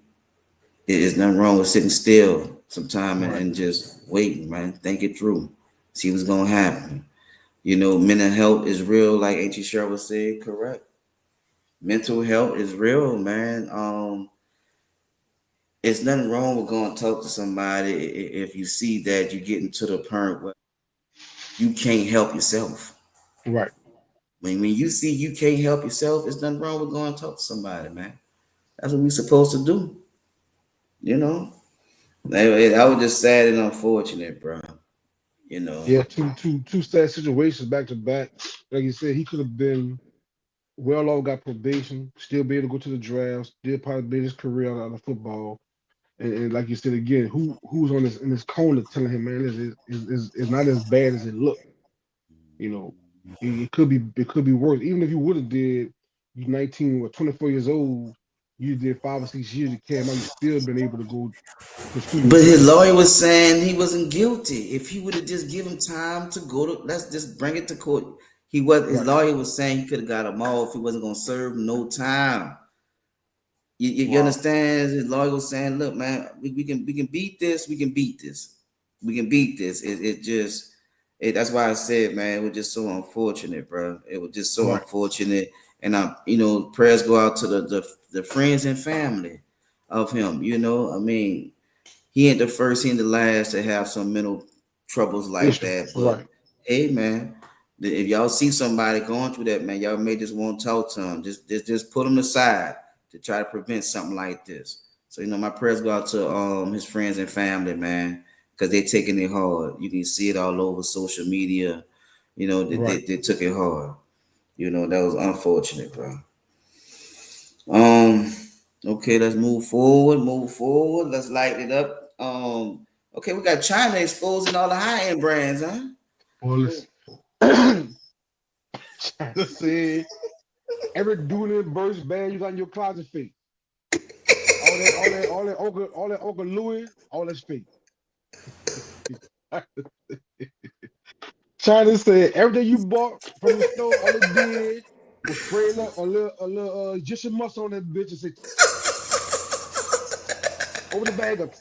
There's nothing wrong with sitting still sometime and, Right. and just waiting, man. Think it through. See what's gonna happen. Mental health is real, like Auntie Cheryl said, correct. Mental health is real, man. It's nothing wrong with going to talk to somebody if you see that you're getting to the point where you can't help yourself. Right. When you see you can't help yourself, it's nothing wrong with going to talk to somebody, man. That's what we're supposed to do, you know. I was just sad and unfortunate, bro. You know. Yeah, two sad situations back to back. Like you said, he could have been well off, got probation, still be able to go to the draft, still probably made his career out of football. And like you said again, who's on this in this corner telling him, man, is not as bad as it looked. You know, it could be worse. Even if you would have did, you 19 or 24 years old, you did 5 or 6 years, you came out, you still been able to go pursue your But his dream. lawyer was saying he wasn't guilty. If he would have just given time to go to, let's just bring it to court. His Right, lawyer was saying he could have got him off. He wasn't gonna serve no time. You wow, understand? His lawyer was saying, "Look, man, we can beat this. We can beat this. We can beat this." It just that's why I said, man, it was just so unfortunate, bro. It was just so right, unfortunate, and prayers go out to the friends and family of him. I mean, he ain't the first, he ain't the last to have some mental troubles like issue, that. But right, hey, man, if y'all see somebody going through that, man, y'all may just want to talk to them. Just put them aside. to try to prevent something like this. So my prayers go out to his friends and family, man, because they taking it hard. You can see it all over social media. Right. They took it hard. That was unfortunate, bro. Um, okay, let's move forward. Move forward. Let's lighten it up. Okay, we got China exposing all the high end brands, huh? Well, listen. China said every doing it burst bag you got in your closet fake. All that Uncle Louis, all that's fake. China said everything you bought from the store, all it did was spray a little Egyptian muscle on that bitch and say, over the bag up.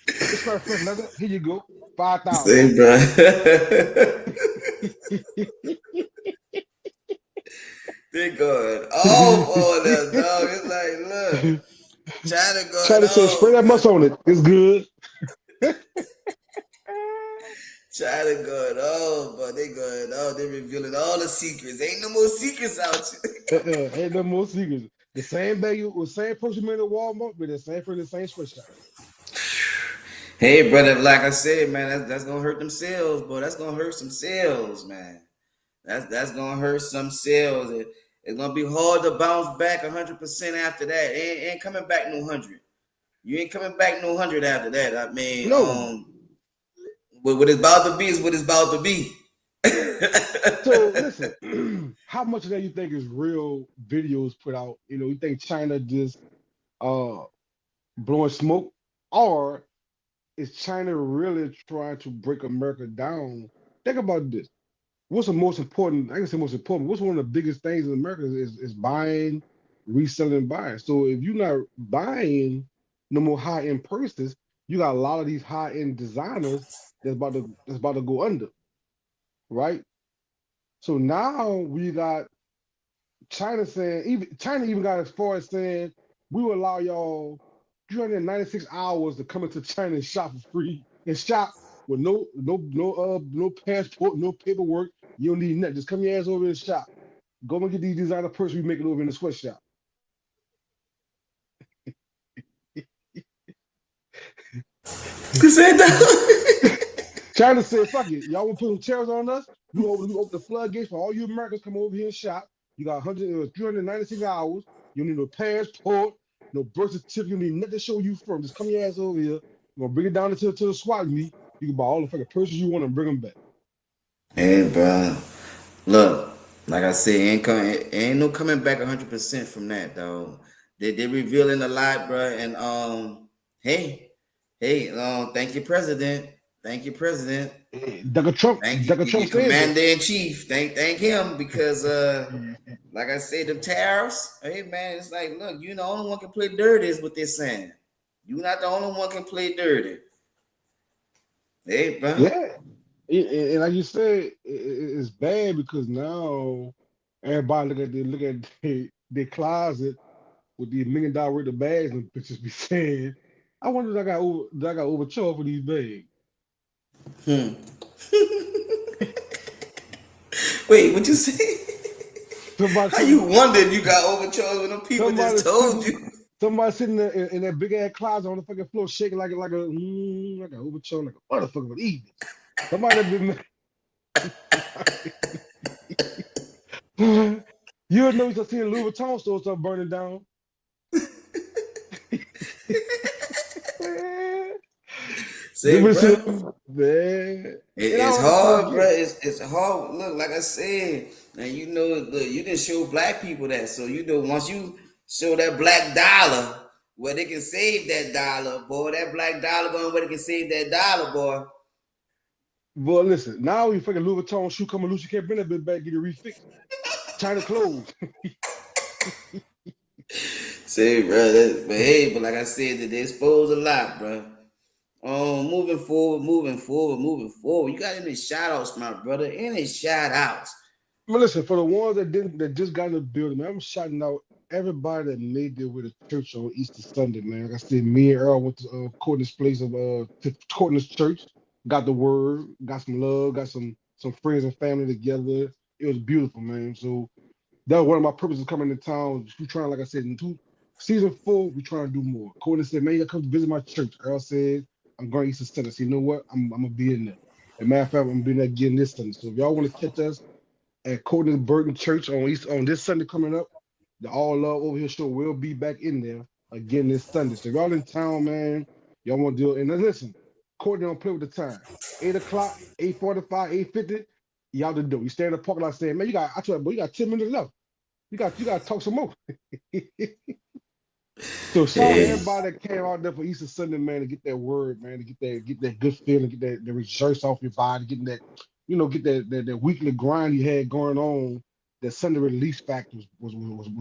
It's my fresh leather. Here you go. 5,000. Say, bro. They going off on us, dog. It's like, look, China going China said spray off, that bro. muscle on it. It's good. China going off, but they going off. They revealing all the secrets. Ain't no more secrets out here. Ain't no more secrets. The same bag, the same person made at Walmart, but the same person, the same sweatshop. Hey, brother, like I said, man, that's gonna hurt them sales, bro. That's gonna hurt some sales, man. That's gonna hurt some sales. It's gonna be hard to bounce back 100% after that. Ain't coming back no 100. You ain't coming back no 100 after that. I mean, No. what it's about to be is what it's about to be. So listen, how much of that you think is real videos put out? You think China just uh blowing smoke, or is China really trying to break America down? Think about this. What's the most important? I can say most important. What's one of the biggest things in America is buying, reselling, buying. So if you're not buying no more high end purses, you got a lot of these high end designers that's about to go under, right? So now we got China even got as far as saying we will allow y'all 396 hours to come into China and shop for free and shop with no passport, no paperwork. You don't need nothing. Just come your ass over and shop. Go and get these designer purses we make it over in the sweatshop. Who said that? China said, fuck it. Y'all want to put some tariffs on us? We open the floodgates for all you Americans come over here and shop. You got 396 hours. You don't need no passport, no birth certificate. You need nothing to show you from. Just come your ass over here. We're going to bring it down to the swap meet. You can buy all the fucking purses you want and bring them back. Hey, bro. Look, like I said, ain't no coming back 100% from that, dog. They revealing a lot, bro. And hey, thank you, President. Thank you, President. Donald Trump Your said that. Commander in Chief. Thank him because like I said, the tariffs. Hey man, it's like, look, you the only one can play dirty is what they're saying. You not the only one can play dirty. Hey, bro. Yeah. And like you said, it's bad because now everybody look at their closet with these $1 million worth of bags and bitches be saying, I wonder did I got overcharged for these bags. Hmm. Wait, what you say? Somebody How you sitting, wonder if you got overcharged when them people somebody just told sitting, you? somebody sitting there in that big ass closet on the fucking floor, shaking like a overcharged like a motherfucker for these bitches. Somebody that been you know you start seeing Louis Vuitton stores start burning down. Man, they Say, been bro, sitting, man. And I it's don't understand hard, bro. again. It's hard. Look, like I said, and look, you didn't show black people that. So once you show that black dollar where they can save that dollar, boy, that black dollar going where they can save that dollar, boy. Well, listen, now you fucking Louis Vuitton shoe coming loose, you can't bring that bitch back, get it refixed. China clothes. Say, bro, but hey, but like I said, they expose a lot, bro. Moving forward, moving forward, moving forward. You got any shout outs, my brother? Any shout outs? But listen, for the ones that just got in the building, man, I'm shouting out everybody that made their way to church on Easter Sunday, man. Like I said, me and Earl went to Courtney's place of to Courtney's church, got the word, got some love, got some friends and family together. It was beautiful, man. So that was one of my purposes coming to town. You trying, like I said, in two. Season 4, we trying to do more. Courtney said, man, you come to visit my church. Earl said, I'm going to Easter Sunday. So you know what? I'm gonna be in there. As a matter of fact, I'm gonna be in there again this Sunday. So if y'all want to catch us at Courtney Burton Church on this Sunday coming up, the All Love Over Here show will be back in there again this Sunday. So if y'all in town, man, y'all want to do it. And then listen, Courtney don't play with the time. 8 o'clock, 8:45, 8:50. Y'all to do. You stay in the parking lot saying, man, I told you, boy, you got 10 minutes left. You got to talk some more. So shout out to Hey, everybody that came out there for Easter Sunday, man, to get that word, man, to get that good feeling, get that the rejoice off your body, getting that, get that weekly grind you had going on. That Sunday release factor was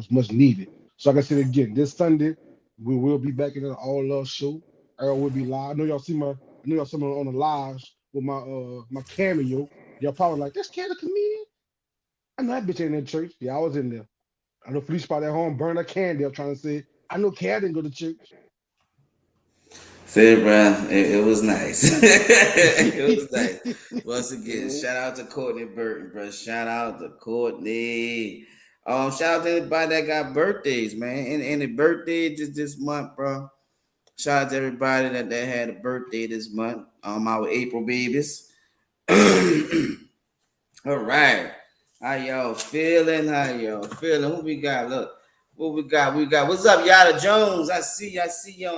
much needed. So like I said again, this Sunday we will be back in the All Love show. Earl will be live. I know y'all see me on the lives with my cameo. Y'all probably like, that's Canada comedian. I know that bitch ain't in church. Yeah, I was in there. I know Felicia spot at home, burn a candy. I'm trying to say, I know Cat didn't go to church. say, bro, it was nice. It was nice. Once again, Mhm. shout out to Courtney Burton, bro. Shout out to Courtney. Shout out to everybody that got birthdays, man. And the birthday just this month, bro. Shout out to everybody that had a birthday this month. Our April babies. All right. How y'all feeling? How y'all feeling? Who we got? Look, what we got? We got what's up, Yada Jones? I see you on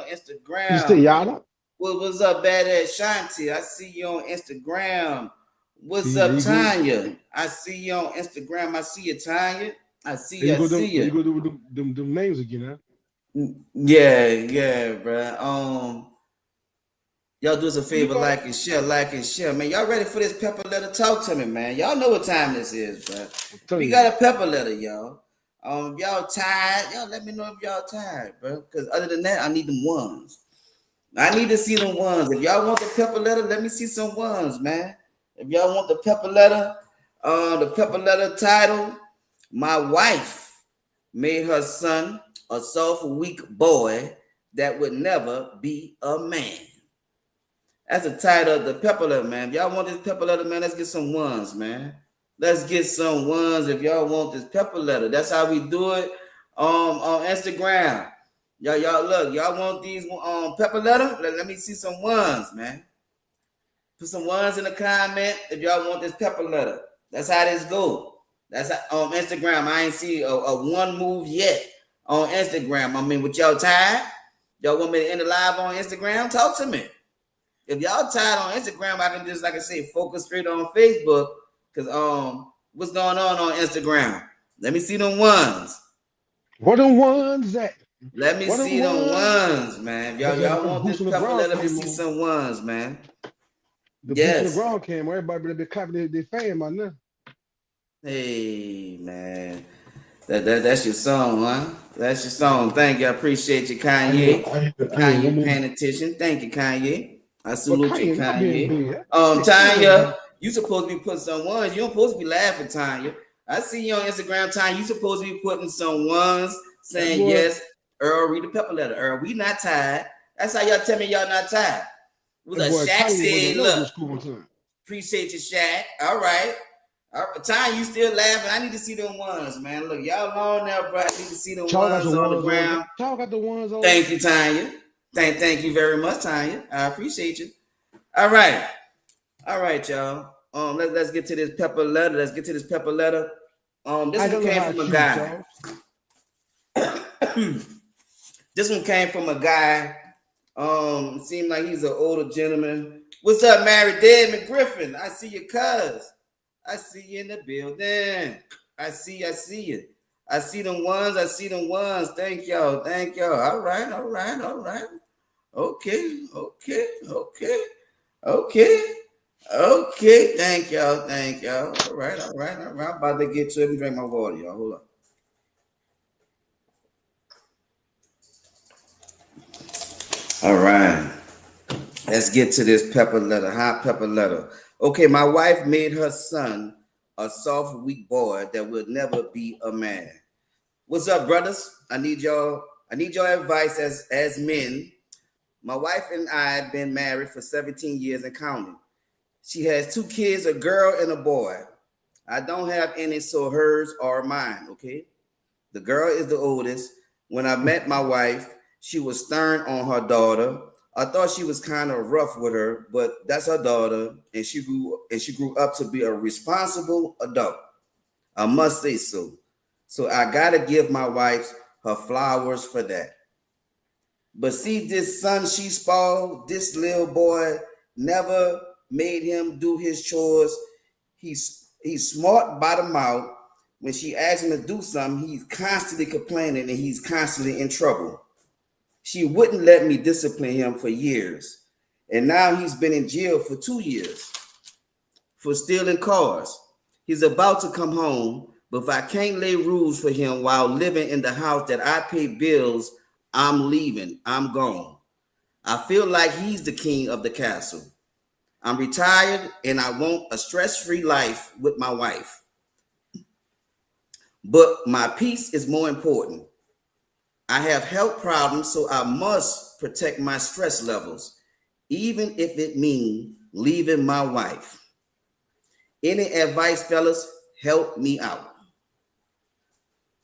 You say Instagram. Yada? What's up, badass Shanti? I see you on Instagram. What's See, there up, you go. Tanya? I see you on Instagram. I see you, Tanya. I see There you. you I go. see There you you. go. Them names again, huh? Yeah, yeah, bro. Y'all do us a You favor, got it. like and share, man. Y'all ready for this pepper letter? Talk to me, man. Y'all know what time this is, bro. I'm We telling you. got a pepper letter, y'all. If y'all tired, y'all let me know if y'all tired, bro. Because other than that, I need them ones. I need to see them ones. If y'all want the pepper letter, let me see some ones, man. If y'all want the pepper letter title, my wife made her son a soft, weak boy that would never be a man. That's the title of the pepper letter, man. If y'all want this pepper letter, man, let's get some ones, man. Let's get some ones if y'all want this pepper letter. That's how we do it on Instagram. Y'all look, y'all want these pepper letter? Let me see some ones, man. Put some ones in the comment if y'all want this pepper letter. That's how this go. That's how, on Instagram. I ain't see a one move yet on Instagram. I mean, with y'all tired? Y'all want me to end the live on Instagram? Talk to me. If y'all tired on Instagram, I can just, like I say, focus straight on Facebook. Cause what's going on Instagram? Let me see them ones. What them ones at? Let me What them see them ones? ones, man. If I guess y'all them want this boots on the pepper, ground let me came see on. some ones, man. The boots on the Yes. ground came on. Everybody better be clapping their fan by now. Hey, man. That's your song, huh? That's your song. Thank you. I appreciate you, Kanye. I hear one Kanye more. paying attention. Thank you, Kanye. I But salute you, Kanye not being Kanye. big. Shit, Kanye don't Tanya, be. you supposed to be putting some ones. You don't supposed to be laughing, Tanya. I see you on Instagram, Tanya. You supposed to be putting some ones That saying boy, yes. Earl, read the pepper letter. Earl, we not tired. That's how y'all tell me y'all not tired. Was that a boy Shaq Kanye wasn't said, never go look, to school on time. appreciate you, Shaq. All right. Tanya, you still laughing? I need to see them ones, man. Look, y'all on there, bro. I need to see them Y'all got the ones on the ones on there. ground. Y'all got the ones on there. Thank you, Tanya. Thank you very much, Tanya. I appreciate you. All right. All right, y'all. Let's get to this pepper letter. Let's get to this pepper letter. This I one don't know came how to from a choose, guy. Charles. This one came from a guy. Seemed like he's an older gentleman. What's up, Mary Dead McGriffin? I see your cuz. I see you in the building. I see you. I see them ones. I see them ones. Thank y'all. Thank y'all. All right. Okay. Okay. Okay. Thank y'all. Thank y'all. All right. I'm about to get to it. Let me drink my water, y'all. Hold on. All right. Let's get to this pepper letter, hot pepper letter. Okay, my wife made her son a soft, weak boy that will never be a man. What's up, brothers? I need your advice as men. My wife and I have been married for 17 years and counting. She has two kids, a girl and a boy. I don't have any, so hers are mine, okay? The girl is the oldest. When I met my wife, she was stern on her daughter. I thought she was kind of rough with her, but that's her daughter, and she grew up to be a responsible adult. I must say so. So I gotta give my wife her flowers for that. But see, this son she spoiled, this little boy never made him do his chores. He's smart by the mouth. When she asks him to do something, he's constantly complaining and he's constantly in trouble. She wouldn't let me discipline him for years. And now he's been in jail for 2 years for stealing cars. He's about to come home, but if I can't lay rules for him while living in the house that I pay bills, I'm leaving. I'm gone. I feel like he's the king of the castle. I'm retired and I want a stress free life with my wife. But my peace is more important. I have health problems, so I must protect my stress levels, even if it means leaving my wife. Any advice, fellas? Help me out.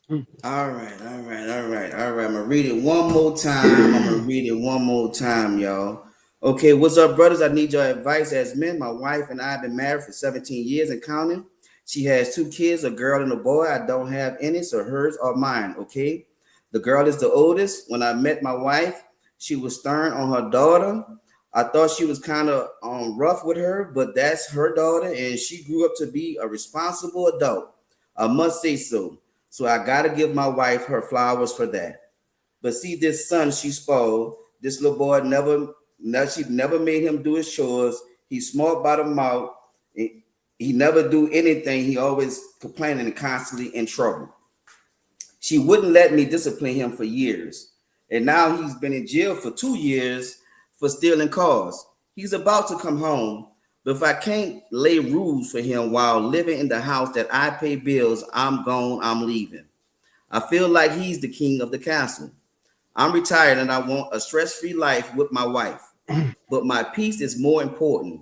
All right, all right, all right, all right. I'm gonna read it one more time. I'm gonna read it one more time, y'all. Okay, what's up, brothers? I need your advice as men. My wife and I have been married for 17 years and counting. She has two kids, a girl and a boy. I don't have any, so hers or mine. Okay. The girl is the oldest. When I met my wife, she was stern on her daughter. I thought she was kind of rough with her, but that's her daughter, and she grew up to be a responsible adult. I must say so. So I gotta give my wife her flowers for that. But see, this son she spoiled. This little boy she never made him do his chores. He's smart by the mouth. He never do anything. He always complaining and constantly in trouble. She wouldn't let me discipline him for years. And now he's been in jail for 2 years for stealing cars. He's about to come home. But if I can't lay rules for him while living in the house that I pay bills, I'm gone, I'm leaving. I feel like he's the king of the castle. I'm retired and I want a stress free life with my wife. But my peace is more important.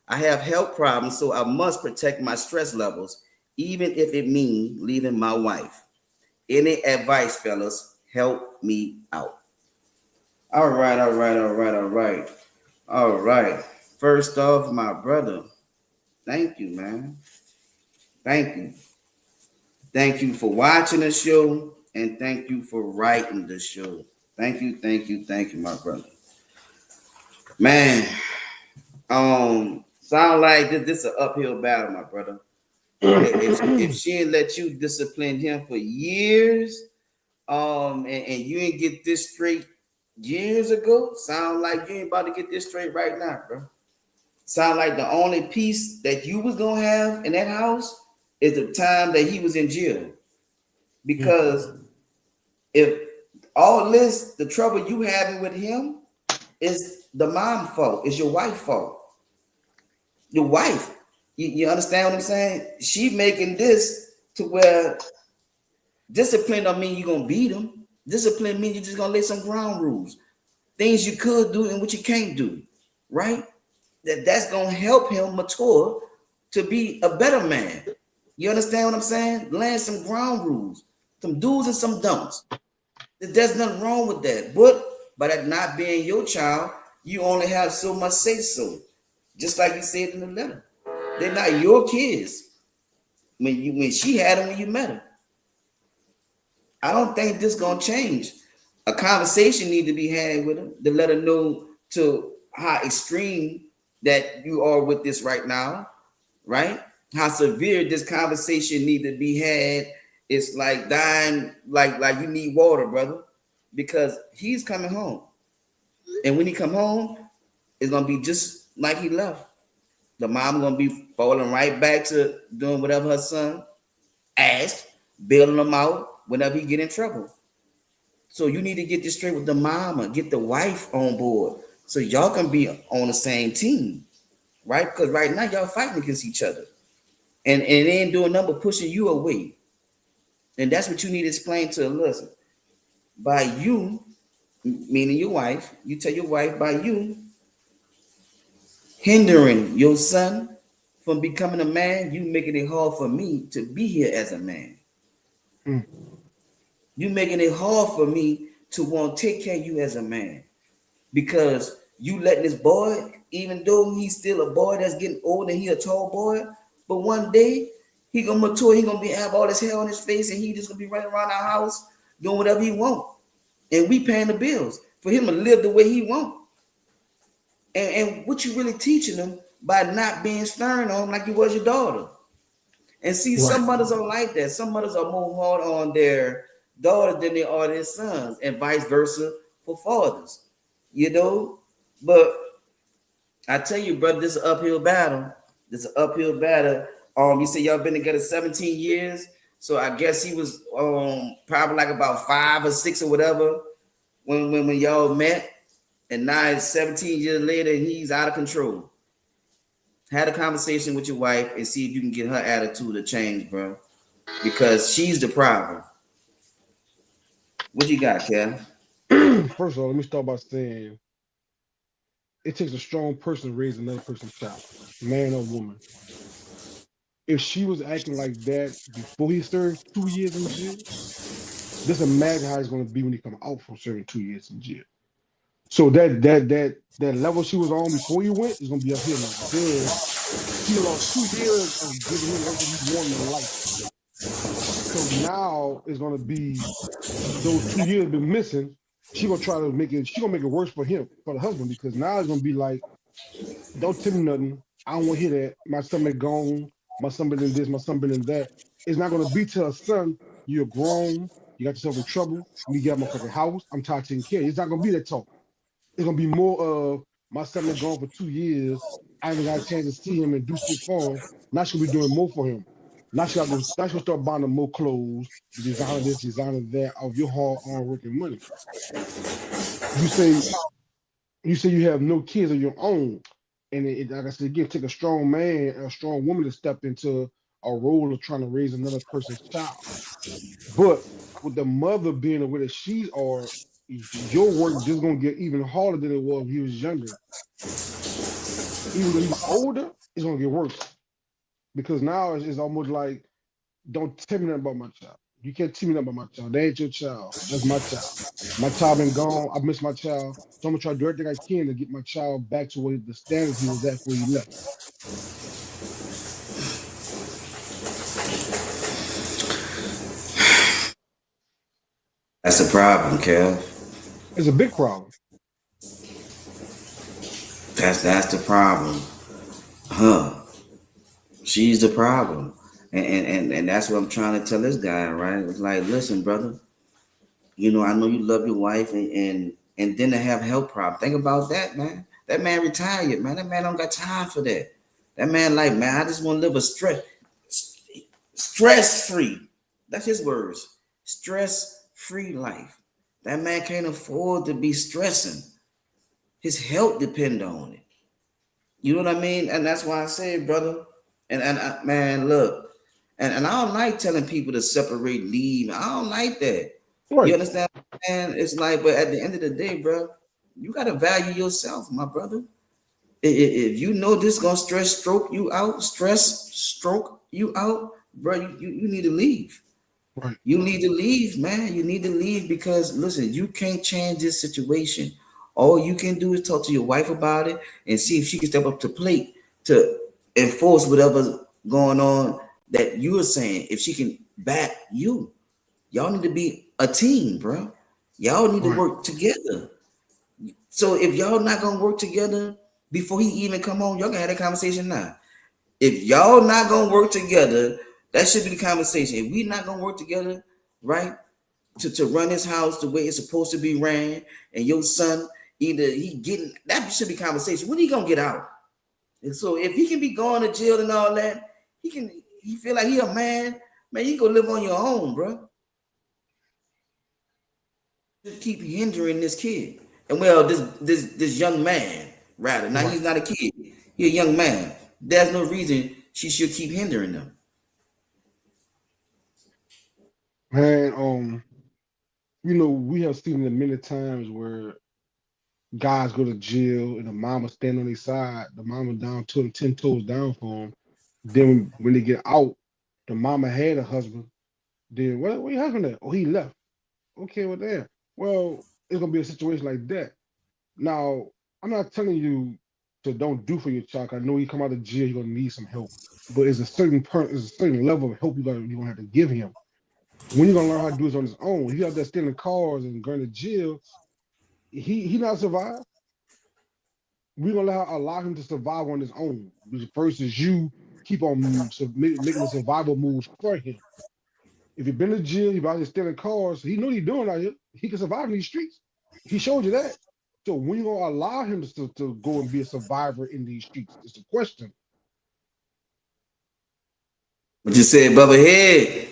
I have health problems, so I must protect my stress levels, even if it means leaving my wife. Any advice, fellas? Help me out. All right, all right, all right, all right. All right. First off, my brother, thank you, man. Thank you. Thank you for watching the show and thank you for writing the show. Thank you, thank you, thank you, my brother. Man, sound like this an uphill battle, my brother. If she ain't let you discipline him for years, and you ain't get this straight years ago, sound like you ain't about to get this straight right now, bro. Sound like the only peace that you was gonna have in that house is the time that he was in jail. Because if all this, the trouble you having with him is the mom fault, is your wife fault. Your wife. You understand what I'm saying? She making this to where discipline don't mean you're gonna beat him. Discipline means you're just gonna lay some ground rules. Things you could do and what you can't do, right? That's gonna help him mature to be a better man. You understand what I'm saying? Land some ground rules, some do's and some don'ts. There's nothing wrong with that. But by that not being your child, you only have so much say so. Just like you said in the letter. They're not your kids. When she had them when you met her. I don't think this gonna change. A conversation need to be had with her to let her know to how extreme that you are with this right now, right? How severe this conversation need to be had. It's like dying, like you need water, brother, because he's coming home, and when he come home, it's gonna be just like he left. The mom gonna be falling right back to doing whatever her son asked, bailing him out whenever he get in trouble. So you need to get this straight with the mama, get the wife on board, so y'all can be on the same team, right? Because right now y'all fighting against each other, and it ain't doing nothing but pushing you away. And that's what you need to explain to her. Listen, by you, meaning your wife, you tell your wife by you hindering your son from becoming a man, you making it hard for me to be here as a man. You making it hard for me to want to take care of you as a man because you letting this boy, even though he's still a boy that's getting old and he a tall boy, but one day he gonna mature, he gonna be have all this hair on his face, and he just gonna be running around our house doing whatever he want, and we paying the bills for him to live the way he want. And what you really teaching him by not being stern on him like you was your daughter. And see, Right. some mothers are like that. Some mothers are more hard on their daughters than they are their sons, and vice versa for fathers. You know, but I tell you, brother, this is an uphill battle. This is an uphill battle. You say y'all been together 17 years, so I guess he was probably like about 5 or 6 or whatever when y'all met, and now it's 17 years later and he's out of control. Had a conversation with your wife and see if you can get her attitude to change, bro, because she's the problem. What you got, Cal? First of all, let me start by saying it takes a strong person to raise another person's child, man or woman. If she was acting like that before he served 2 years in jail, just imagine how it's going to be when he come out from serving 2 years in jail. So that level she was on before he went is going to be up here now because she lost 2 years of giving him everything he wanted in life. So now it's going to be those 2 years been missing. She gonna try to make it. She gonna make it worse for him, for the husband, because now it's gonna be like, don't tell me nothing. I don't want to hear that. My son been gone. My son been in this. My son been in that. It's not gonna be to a son. You're grown. You got yourself in trouble. You get my fucking house. I'm tired of taking care. It's not gonna be that talk. It's gonna be more of my son been gone for 2 years. I haven't got a chance to see him and do shit for him. Now she'll be doing more for him. Now she gotta go. Now she'll start buying him more clothes, designer this, designer that, of your hard earned working money. You say you say you have no kids of your own, and like I said again, take a strong man, a strong woman to step into a role of trying to raise another person's child. But with the mother being the way that she are, your work just gonna get even harder than it was when he was younger. Even though he's older, it's gonna get worse because now it's almost like, don't tell me nothing about my child. You can't tell me nothing about my child. That ain't your child. That's my child. My child been gone. I miss my child. So I'm gonna try to do everything I can to get my child back to where the standards he was at before he left. That's the problem, Cal. It's a big problem. That's the problem, huh? She's the problem, and that's what I'm trying to tell this guy, right? It's like, listen, brother. I know you love your wife, and then to have health problems. Think about that, man. That man retired, man. That man don't got time for that. That man, like, man, I just want to live a stress free. That's his words. Stress free life. That man can't afford to be stressing. His health depend on it. You know what I mean? And that's why I say, brother. Man, look, and I don't like telling people to separate leave. I don't like that. You Right, understand? And it's like, but at the end of the day, bro, you gotta value yourself, my brother. If you know this gonna stress stroke you out, bro, you need to leave. right, You need to leave, man. You need to leave because listen, you can't change this situation. All you can do is talk to your wife about it and see if she can step up to plate to enforce whatever's going on that you are saying. If she can back you, y'all need to be a team, bro. Y'all need to right, work together. So if y'all not gonna work together before he even come on, y'all can have that conversation now. If y'all not gonna work together, that should be the conversation. If we not gonna work together, right, to run his house the way it's supposed to be ran, and your son either he getting that should be conversation. When he gonna get out? And so if he can be going to jail and all that, he feel like he a man. Man, you go live on your own, bro. Just keep hindering this kid. And well, this young man, rather. Now right. he's not a kid. He a young man. There's no reason she should keep hindering them. Man, we have seen it many times where guys go to jail and the mama stand on their side, the mama down to them 10 toes down for them. Then when they get out, the mama had a husband. Then where your husband at? Oh, he left. Okay, well, there. Well, it's gonna be a situation like that. Now, I'm not telling you to don't do for your child. 'Cause I know you come out of jail, you're gonna need some help. But there's a certain level of help you're gonna have to give him. When you're gonna learn how to do this on his own. He out there stealing cars and going to jail. He not survive. We're gonna allow him to survive on his own. Versus you keep on making the survival moves for him. If you've been to jail, you've out here stealing cars. He know what he's doing out here. He can survive in these streets. He showed you that. So when you gonna allow him to go and be a survivor in these streets? It's a question. What you said, Bubba Head?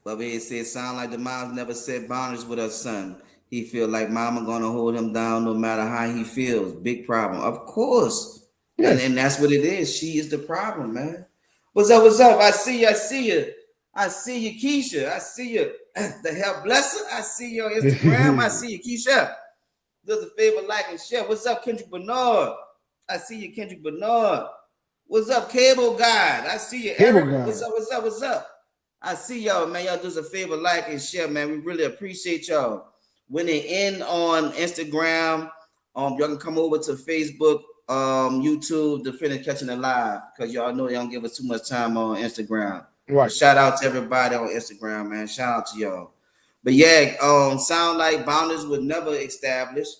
Bubba Head said, sound like the mom's never set boundaries with her son. He feel like mama gonna hold him down no matter how he feels. Big problem. Of course. And Yes. that's what it is. She is the problem, man. What's up? What's up? I see you. I see you. I see you, Keisha. I see you. The hell bless her. I see you on Instagram. I see you, Keisha. Does a favor, like and share. What's up, Kendrick Bernard? I see you, Kendrick Bernard. What's up, Cable God? I see you, Cable Eric. guy. What's up? What's up? What's up? I see y'all, man. Y'all do us a favor, like and share, man. We really appreciate y'all. When they in on Instagram, y'all can come over to Facebook, YouTube to finish catching it live because y'all know they don't give us too much time on Instagram. But Right. shout out to everybody on Instagram, man. Shout out to y'all. But yeah, sound like boundaries were never established.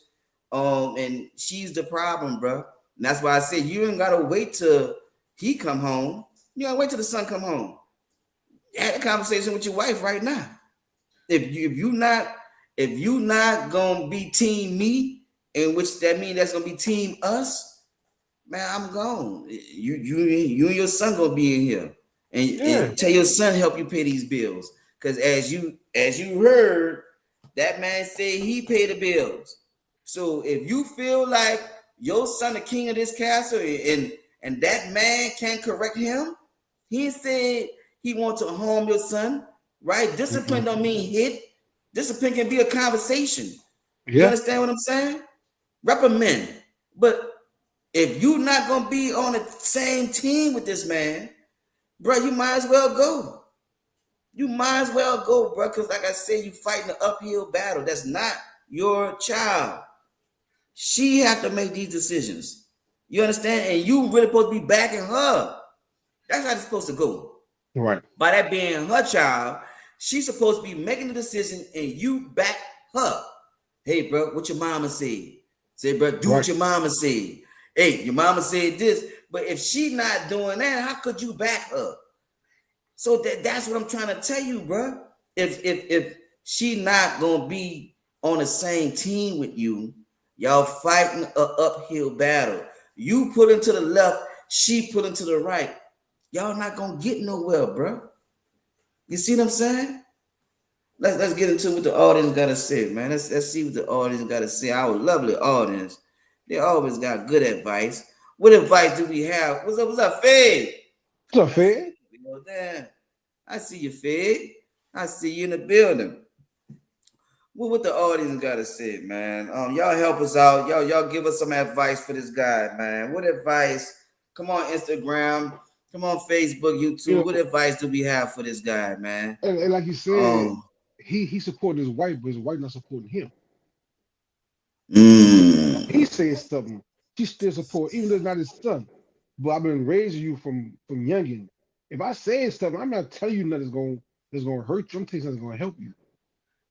And she's the problem, bro. And that's why I said you ain't gotta wait till he come home. You gotta wait till the son come home. Have a conversation with your wife right now. If you not gonna be team me, in which that means that's gonna be team us, man, I'm gone. You and your son gonna be in here, Yeah. and tell your son help you pay these bills. Cause as you heard, that man say he pay the bills. So if you feel like your son the king of this castle, and that man can't correct him, he said he want to harm your son, right? Discipline Mm-mm. don't mean hit. Discipline can be a conversation. You Yeah. understand what I'm saying? Reprimand. But if you not gonna be on the same team with this man, bro, you might as well go. You might as well go, bro. Because like I said, you fighting an uphill battle. That's not your child. She have to make these decisions. You understand? And you really supposed to be backing her. That's how it's supposed to go. Right. By that being her child, she's supposed to be making the decision and you back her. Hey, bro, what your mama said? Say, bro, do what Right. your mama said. Hey, your mama said this, but if she not doing that, how could you back her? So that's what I'm trying to tell you, bro. If she not gonna be on the same team with you, y'all fighting a uphill battle. You put into the left, she put into the right. Y'all not gonna get nowhere, bro. You see what I'm saying? Let's get into what the audience gotta say, man. Let's see what the audience gotta say. Our lovely audience, they always got good advice. What advice do we have? What's up, Fade? What's up, I see Fed? you. You know that. I see you, Fade. I see you in the building. What the audience gotta say, man? Y'all help us out. Y'all give us some advice for this guy, man. What advice? Come on, Instagram. Come on, Facebook, You YouTube. What know, advice do we have for this guy, man? and like you said, Um, he supporting his wife, but his wife not supporting him. He mm, says something, she still support, even though it's not his son. But I've been raising you from youngin. If I say something, I'm not telling you nothing that's gonna hurt you. I'm telling you something that's gonna help you.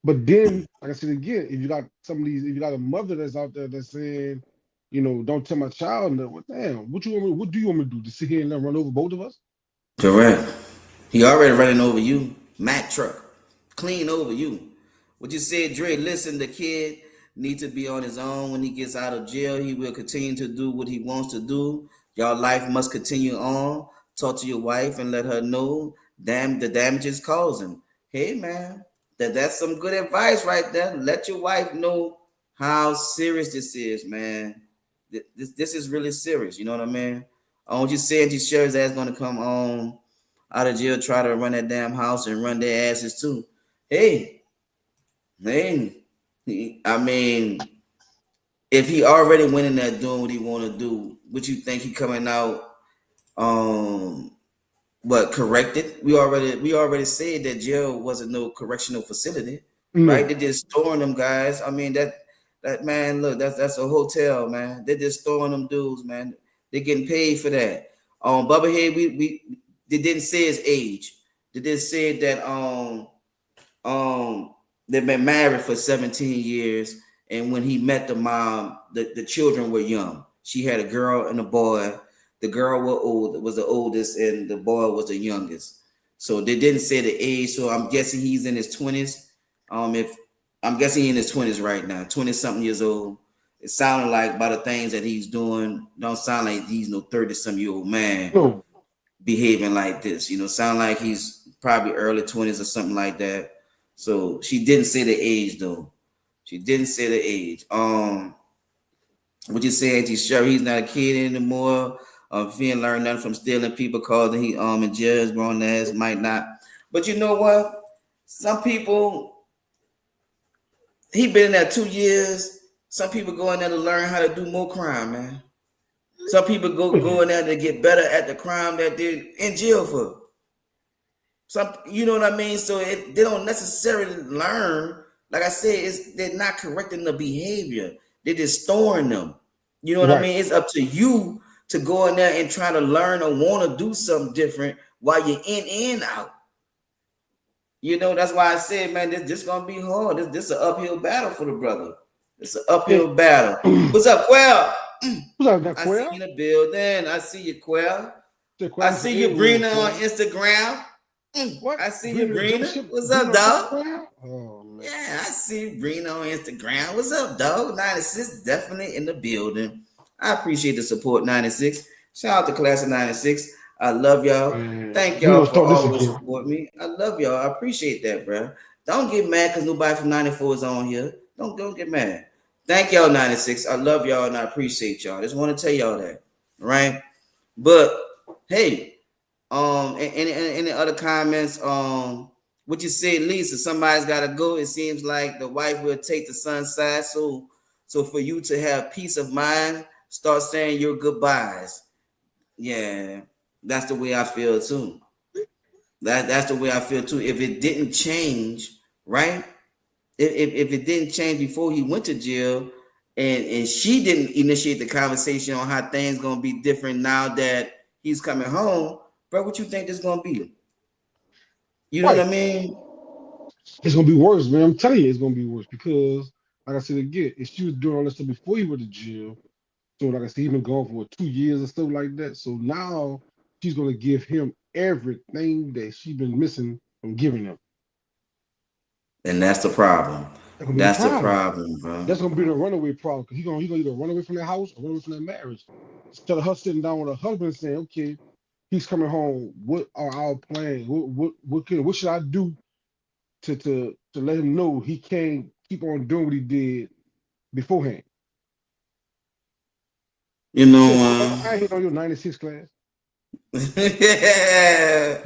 But then, like I said again, if you got some of these, if you got a mother that's out there that's saying, don't tell my child nothing, well, damn, what do you want me to do? To sit here and let run over both of us? correct. He already running over you. Mack truck. Clean over you. What you said, Dre, listen, the kid need to be on his own when he gets out of jail. He will continue to do what he wants to do. Y'all life must continue on. Talk to your wife and let her know the damage is causing. Hey man, that's some good advice right there. Let your wife know how serious this is, man. This is really serious. You know what I mean? What you said, you sure his ass gonna come on out of jail, try to run that damn house and run their asses too. Hey, man, I mean, if he already went in there doing what he want to do, would you think he coming out um what corrected? We already said that jail wasn't no correctional facility. right? No. They're just storing them guys. I mean that man, look, that's a hotel, man. They're just storing them dudes, man. They're getting paid for that. Bubba Head, we they didn't say his age. They just said that um they've been married for 17 years, and when he met the mom, the children were young. She had a girl and a boy. The girl was the oldest, and the boy was the youngest. So they didn't say the age, so I'm guessing he's in his 20s. If I'm guessing he's in his 20s right now, 20 something years old. It sounded like by the things that he's doing, don't sound like he's no 30 some year old man No. behaving like this. Sound like he's probably early 20s or something like that. So she didn't say the age though. She didn't say the age. What you say, Auntie Sherry? He's not a kid anymore. If he didn't learn nothing from stealing people cars, and he in jail, his grown ass might not. But you know what? Some people he been in there 2 years. Some people go in there to learn how to do more crime, man. Some people go in there to get better at the crime that they're in jail for. Some, you know what I mean. So they don't necessarily learn. Like I said, they're not correcting the behavior. They're just storing them. You know what I Right. mean. It's up to you to go in there and try to learn or want to do something different while you're in and out. That's why I said, man, this gonna be hard. This an uphill battle for the brother. It's an And uphill battle. what's What's up, Quell? up, that I see Quell? you in the building. I see you, Quell. Say I Quell said, see "Hey, you, what up, Brina, on Quell? Instagram. What? I see you, Brina the Brina. jumpship? What's up, Brina on dog? Instagram? Oh man. Yeah, I see Brina on Instagram. What's up, dog? 96 definitely in the building. I appreciate the support, 96. Shout out to class of 96. I love y'all. Man, Thank we y'all gonna for start this always again. support me. I love y'all. I appreciate that, bro. Don't get mad because nobody from 94 is on here. Don't get mad. Thank y'all, 96. I love y'all and I appreciate y'all. Just want to tell y'all that. Right? But hey, any other comments? What you say, Lisa? Somebody's got to go. It seems like the wife will take the son's side. So for you to have peace of mind, start saying your goodbyes. Yeah, that's the way I feel too. That's the way I feel too. If it didn't change, right? If it didn't change before he went to jail, and she didn't initiate the conversation on how things gonna be different now that he's coming home, bro, what you think this gonna be? You know what Right. I mean? It's gonna be worse, man. I'm telling you, it's gonna be worse because, like I said again, if she was doing all this stuff before he went to jail, so like I said, he been gone for what, 2 years or stuff like that. So now she's gonna give him everything that she been missing from giving him. And that's the problem. That's gonna be the That's the problem. problem, bro. That's gonna be the runaway problem because he gonna either run away from that house or run away from that marriage. Instead of her sitting down with her husband and saying, "Okay, he's coming home. What are our plans? What should I do to let him know he can't keep on doing what he did beforehand?" You Shit, know, Quell, I ain't hit on your 96 class. yeah.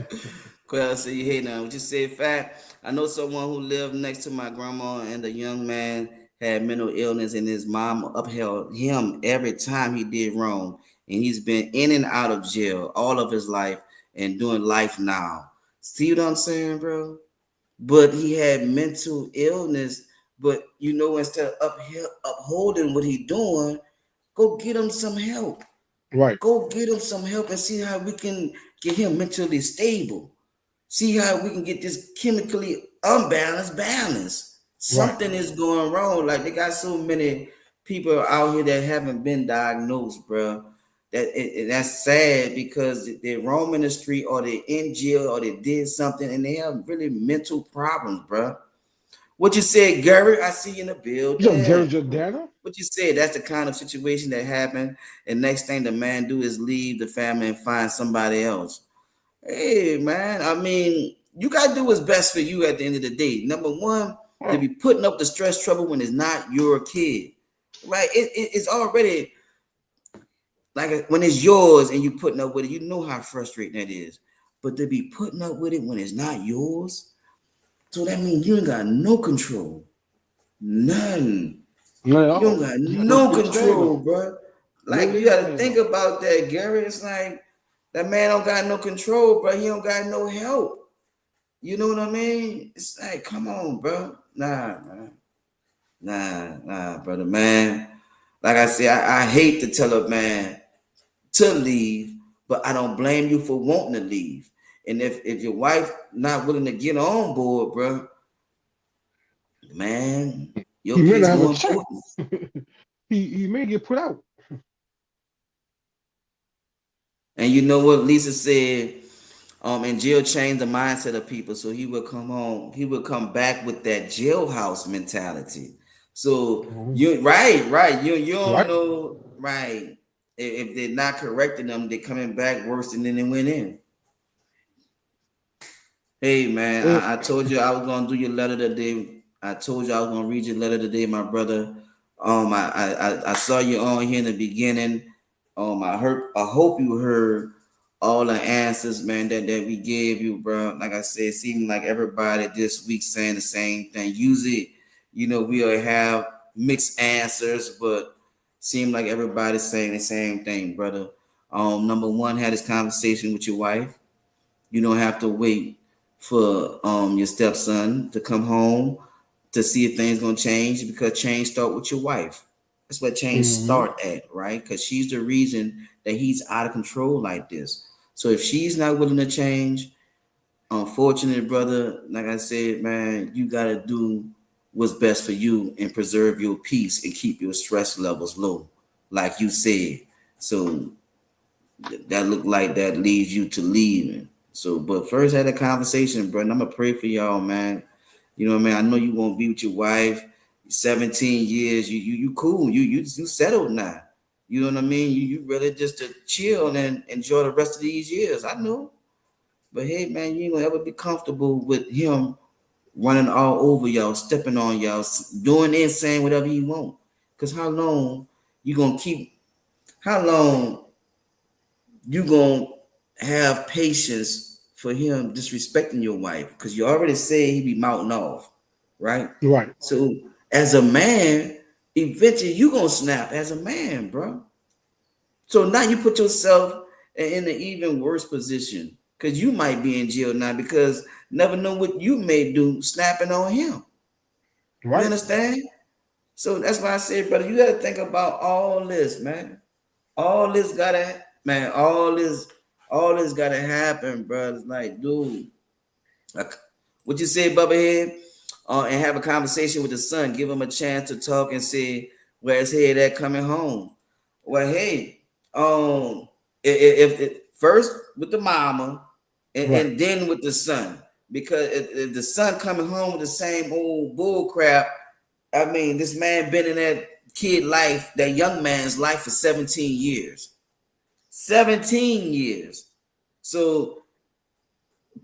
Quell, so you hate now. What you say, fat? I know someone who lived next to my grandma, and the young man had mental illness, and his mom upheld him every time he did wrong. And he's been in and out of jail all of his life and doing life now. See what I'm saying, bro? But he had mental illness. But instead of upholding what he doing, go get him some help. Right, Go get him some help and see how we can get him mentally stable. See how we can get this chemically unbalanced balance. right, Something is going wrong. Like they got so many people out here that haven't been diagnosed, bro. That's sad because they're roaming the street or they're in jail or they did something and they have really mental problems, bro. What you said, Gary? I see you in the you know Gary building. Jordana? What you said, that's the kind of situation that happened. And next thing the man do is leave the family and find somebody else. Hey, man, I mean, you got to do what's best for you at the end of the day. Number one, to Oh, be putting up the stress trouble when it's not your kid, right? It's already like when it's yours and you putting up with it, you know how frustrating that is. But to be putting up with it when it's not yours, so that means you ain't got no control. None. not at You don't all. got He got no no leg to stand control, on. bro. No Like you leg to got to stand think on. about that, Gary. It's like that man don't got no control, bro. He don't got no help. You know what I mean? It's like, come on, bro. Nah, man. Nah, brother, man. Like I said, I hate to tell a man to leave, but I don't blame you for wanting to leave. And if your wife not willing to get on board, bro, man, your He may not peace have a more chance. important. He may get put out. And you know what Lisa said? And jail changed the mindset of people. So he would come home, he would come back with that jailhouse mentality. So Mhm. you right. You don't Right. know, right. If they're not correcting them, they're coming back worse than they went in. Hey man, And, I told you I was gonna do your letter today. I told you I was gonna read your letter today, my brother. I saw you on here in the beginning. I hope you heard all the answers, man, that we gave you, bro. Like I said, it seemed like everybody this week saying the same thing. Usually, we'll have mixed answers, but seemed like everybody's saying the same thing, brother. Number one, had this conversation with your wife. You don't have to wait for your stepson to come home to see if things gonna change, because change start with your wife. That's where change mhm. start at, right? Because she's the reason that he's out of control like this. So if she's not willing to change, unfortunately, brother, like I said, man, you gotta do what's best for you and preserve your peace and keep your stress levels low, like you said. So that look like that leads you to leaving. So, but first had a conversation, bro. And I'm gonna pray for y'all, man. You know what I mean? I know you won't be with your wife 17 years. You cool. You settled now. You know what I mean? You really just to chill and enjoy the rest of these years. I know. But hey, man, you ain't gonna ever be comfortable with him running all over y'all, stepping on y'all, doing and saying whatever he want. Cause how long you gonna keep? How long you gonna have patience for him disrespecting your wife? Because you already said he be mouthing off, right? Right. So as a man, eventually you gonna snap as a man, bro. So now you put yourself in an even worse position because you might be in jail now because never know what you may do snapping on him. You Right. understand? So that's why I say, brother, you gotta think about all this, man. All this gotta, man, all this gotta happen, bro. It's like, dude, like, what you say, Bubba Head? And have a conversation with the son. Give him a chance to talk and see where his head at coming home. Well, hey, if first with the mama Right. and then with the son, because if the son coming home with the same old bull crap, I mean, this man been in that kid life, that young man's life for 17 years. 17 years. So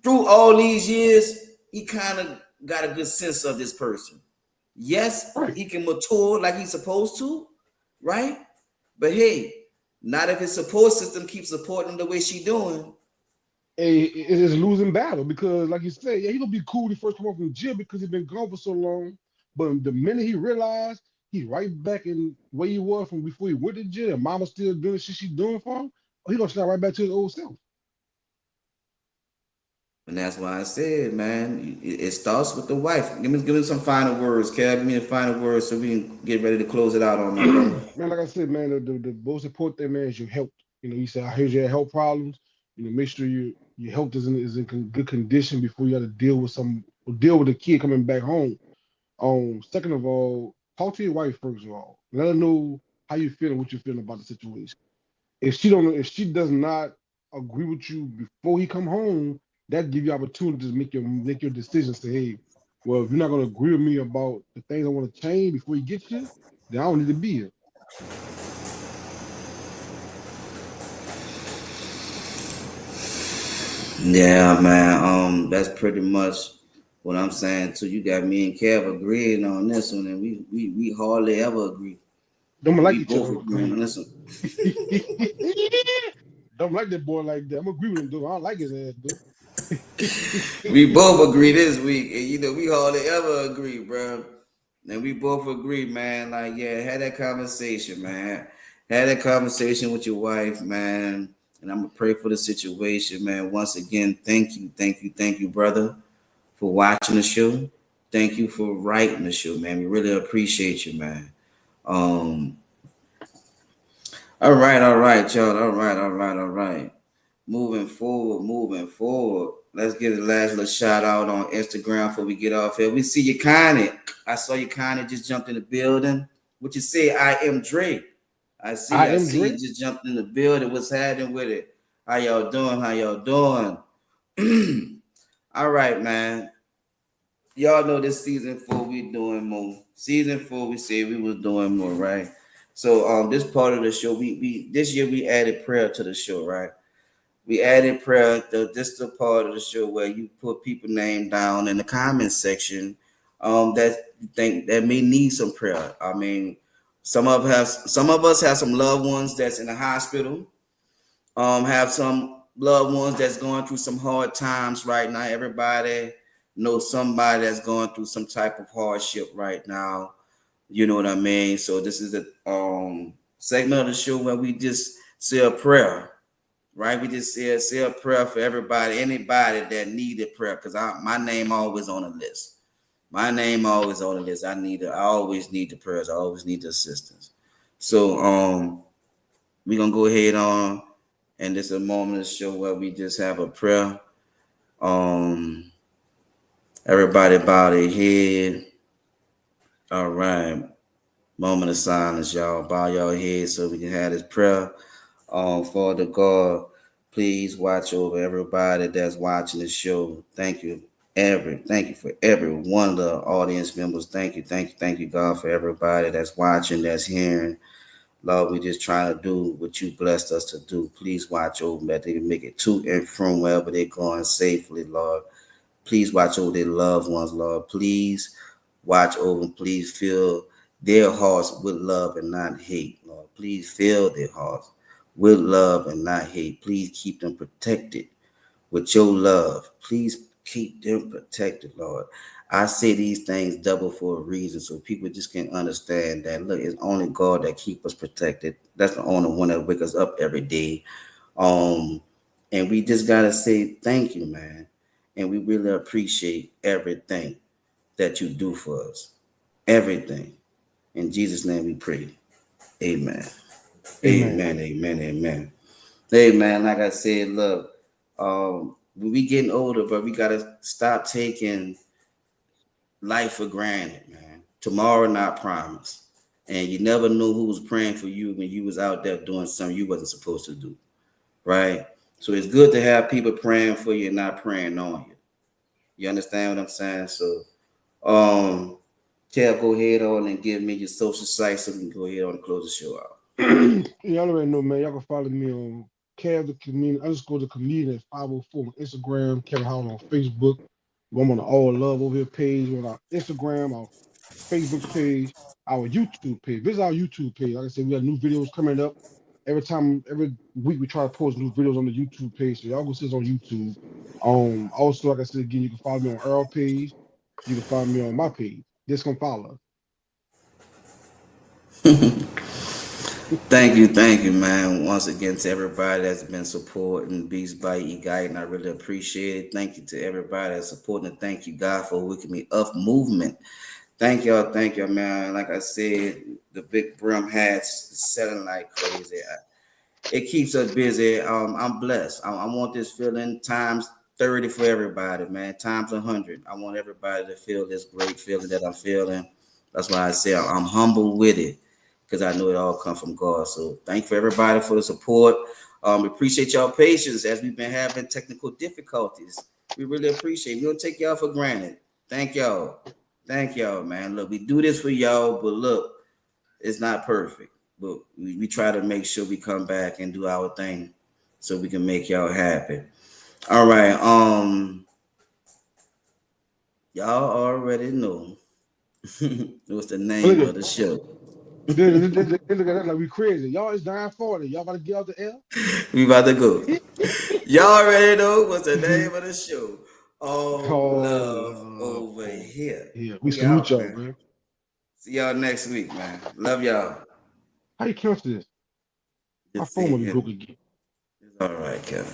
through all these years, he kind of got a good sense of this person. Yes, Right. he can mature like he's supposed to, right? But hey, not if his support system keeps supporting him the way she doing. It is a losing battle because, like you said, yeah, he gonna be cool when he first come off from jail because he been gone for so long. But the minute he realized he right back in where he was from before he went to jail, and mama still doing the shit she doing for him, oh, he gonna snap right back to his old self. And that's why I said, man, it starts with the wife. Give me some final words, Kev. Give me the final words so we can get ready to close it out on me, brother. Man, like I said, man, the most important thing, man, is your health. You know, he said, I heard you had health problems. You know, make sure your health is in good condition before you got to deal with a kid coming back home. Second of all, talk to your wife first of all. Let her know how you feeling, what you're feeling about the situation. If she does not agree with you before he come home, that give you opportunity to make your decision. Say, hey, well, if you're not gonna agree with me about the things I want to change before he gets here, then I don't need to be here. Yeah, man. That's pretty much what I'm saying too. You got me and Kev agreeing on this one, and we hardly ever agree, Don't but like we each other. both agreeing on this one. Don't like that boy like that. I'm agree with him though. I don't like his ass though. We both agree this week, and we hardly ever agree, bro. And we both agree, man. Like, yeah, had that conversation, man. Had that conversation with your wife, man. And I'm gonna pray for the situation, man. Once again, thank you, brother, for watching the show. Thank you for writing the show, man. We really appreciate you, man. Um, all right, y'all. All right. Moving forward. Let's give the last little shout out on Instagram before we get off here. We see you, Connie. I saw you, Connie, just jumped in the building. What you say? I am Drake. I I am see you Dre. just jumped in the building. What's happening with it? How y'all doing? How y'all doing? All right, man. Y'all know this season four we doing more. Season four we said we was doing more, right? So this part of the show we this year we added prayer to the show, right? We added prayer. This is the part of the show where you put people name down in the comment section that you think that may need some prayer. I mean, some of us have some loved ones that's in the hospital, have some loved ones that's going through some hard times right now. Everybody knows somebody that's going through some type of hardship right now. You know what I mean? So this is a segment of the show where we just say a prayer, right? We just say a prayer for everybody, anybody that needed prayer, because my name always on the list. My name always on the list. I always need the prayers. I always need the assistance. So we're gonna go ahead on, and this is a moment of the show where we just have a prayer. Um, everybody bow their head. All right, moment of silence, y'all. Bow your head so we can have this prayer. Father God, please watch over everybody that's watching the show. Thank you for every one of the audience members. Thank you, God, for everybody that's watching, that's hearing. Lord, we just trying to do what you blessed us to do. Please watch over them that they can make it to and from wherever they're going safely, Lord. Please watch over their loved ones, Lord. Please watch over them. Please fill their hearts with love and not hate, Lord. Please fill their hearts with love and not hate. Please keep them protected with your love. Please keep them protected, Lord. I say these things double for a reason so people just can understand that look, it's only God that keep us protected. That's the only one that wake us up every day. Um, and we just gotta say thank you, man. And we really appreciate everything that you do for us. Everything. In Jesus' name we pray. Amen. Amen. Amen. Hey man, like I said, look, we getting older, but we gotta stop taking life for granted, man. Tomorrow not promised. And you never knew who was praying for you when you was out there doing something you wasn't supposed to do. Right? So it's good to have people praying for you and not praying on you. You understand what I'm saying? So um Kev, go ahead on and give me your social sites so we can go ahead on and close the show out. Y'all already know, man. Y'all can follow me on Kev the Comedian _ the Comedian at 504 on Instagram, Kevin Howard on Facebook. I'm on the All Love over here page, on our Instagram, our Facebook page, our YouTube page. Visit our YouTube page. Like I said, we have new videos coming up. Every week we try to post new videos on the YouTube page. So y'all go see us on YouTube. Also, like I said again, you can follow me on Earl page. You can find me on my page. Just come follow. Thank you, man. Once again to everybody that's been supporting Beats by E Guy, and I really appreciate it. Thank you to everybody that's supporting. And thank you, God, for waking me up movement. Thank y'all, man. Like I said, the big brim hats selling like crazy. It keeps us busy. I'm blessed. I want this feeling times 30 for everybody, man. Times 100. I want everybody to feel this great feeling that I'm feeling. That's why I say I'm humble with it because I know it all comes from God. So thank you for everybody for the support. Appreciate y'all patience as we've been having technical difficulties. We really appreciate it. We don't take y'all for granted. Thank y'all. Thank y'all, man. Look, we do this for y'all, but look, it's not perfect, but we try to make sure we come back and do our thing so we can make y'all happy. All right. Y'all already know what's the name Look of the show. they look at that like we crazy. Y'all is 940. Y'all about to get out the air? We about to go. Y'all already know what's the name of the show. All Oh, love love. over Oh, here. yeah. We We salute out, y'all, man. man. See y'all next week, man. Love y'all. How you cancel this? My Just phone see. will be broke again. It's all right, Kevin.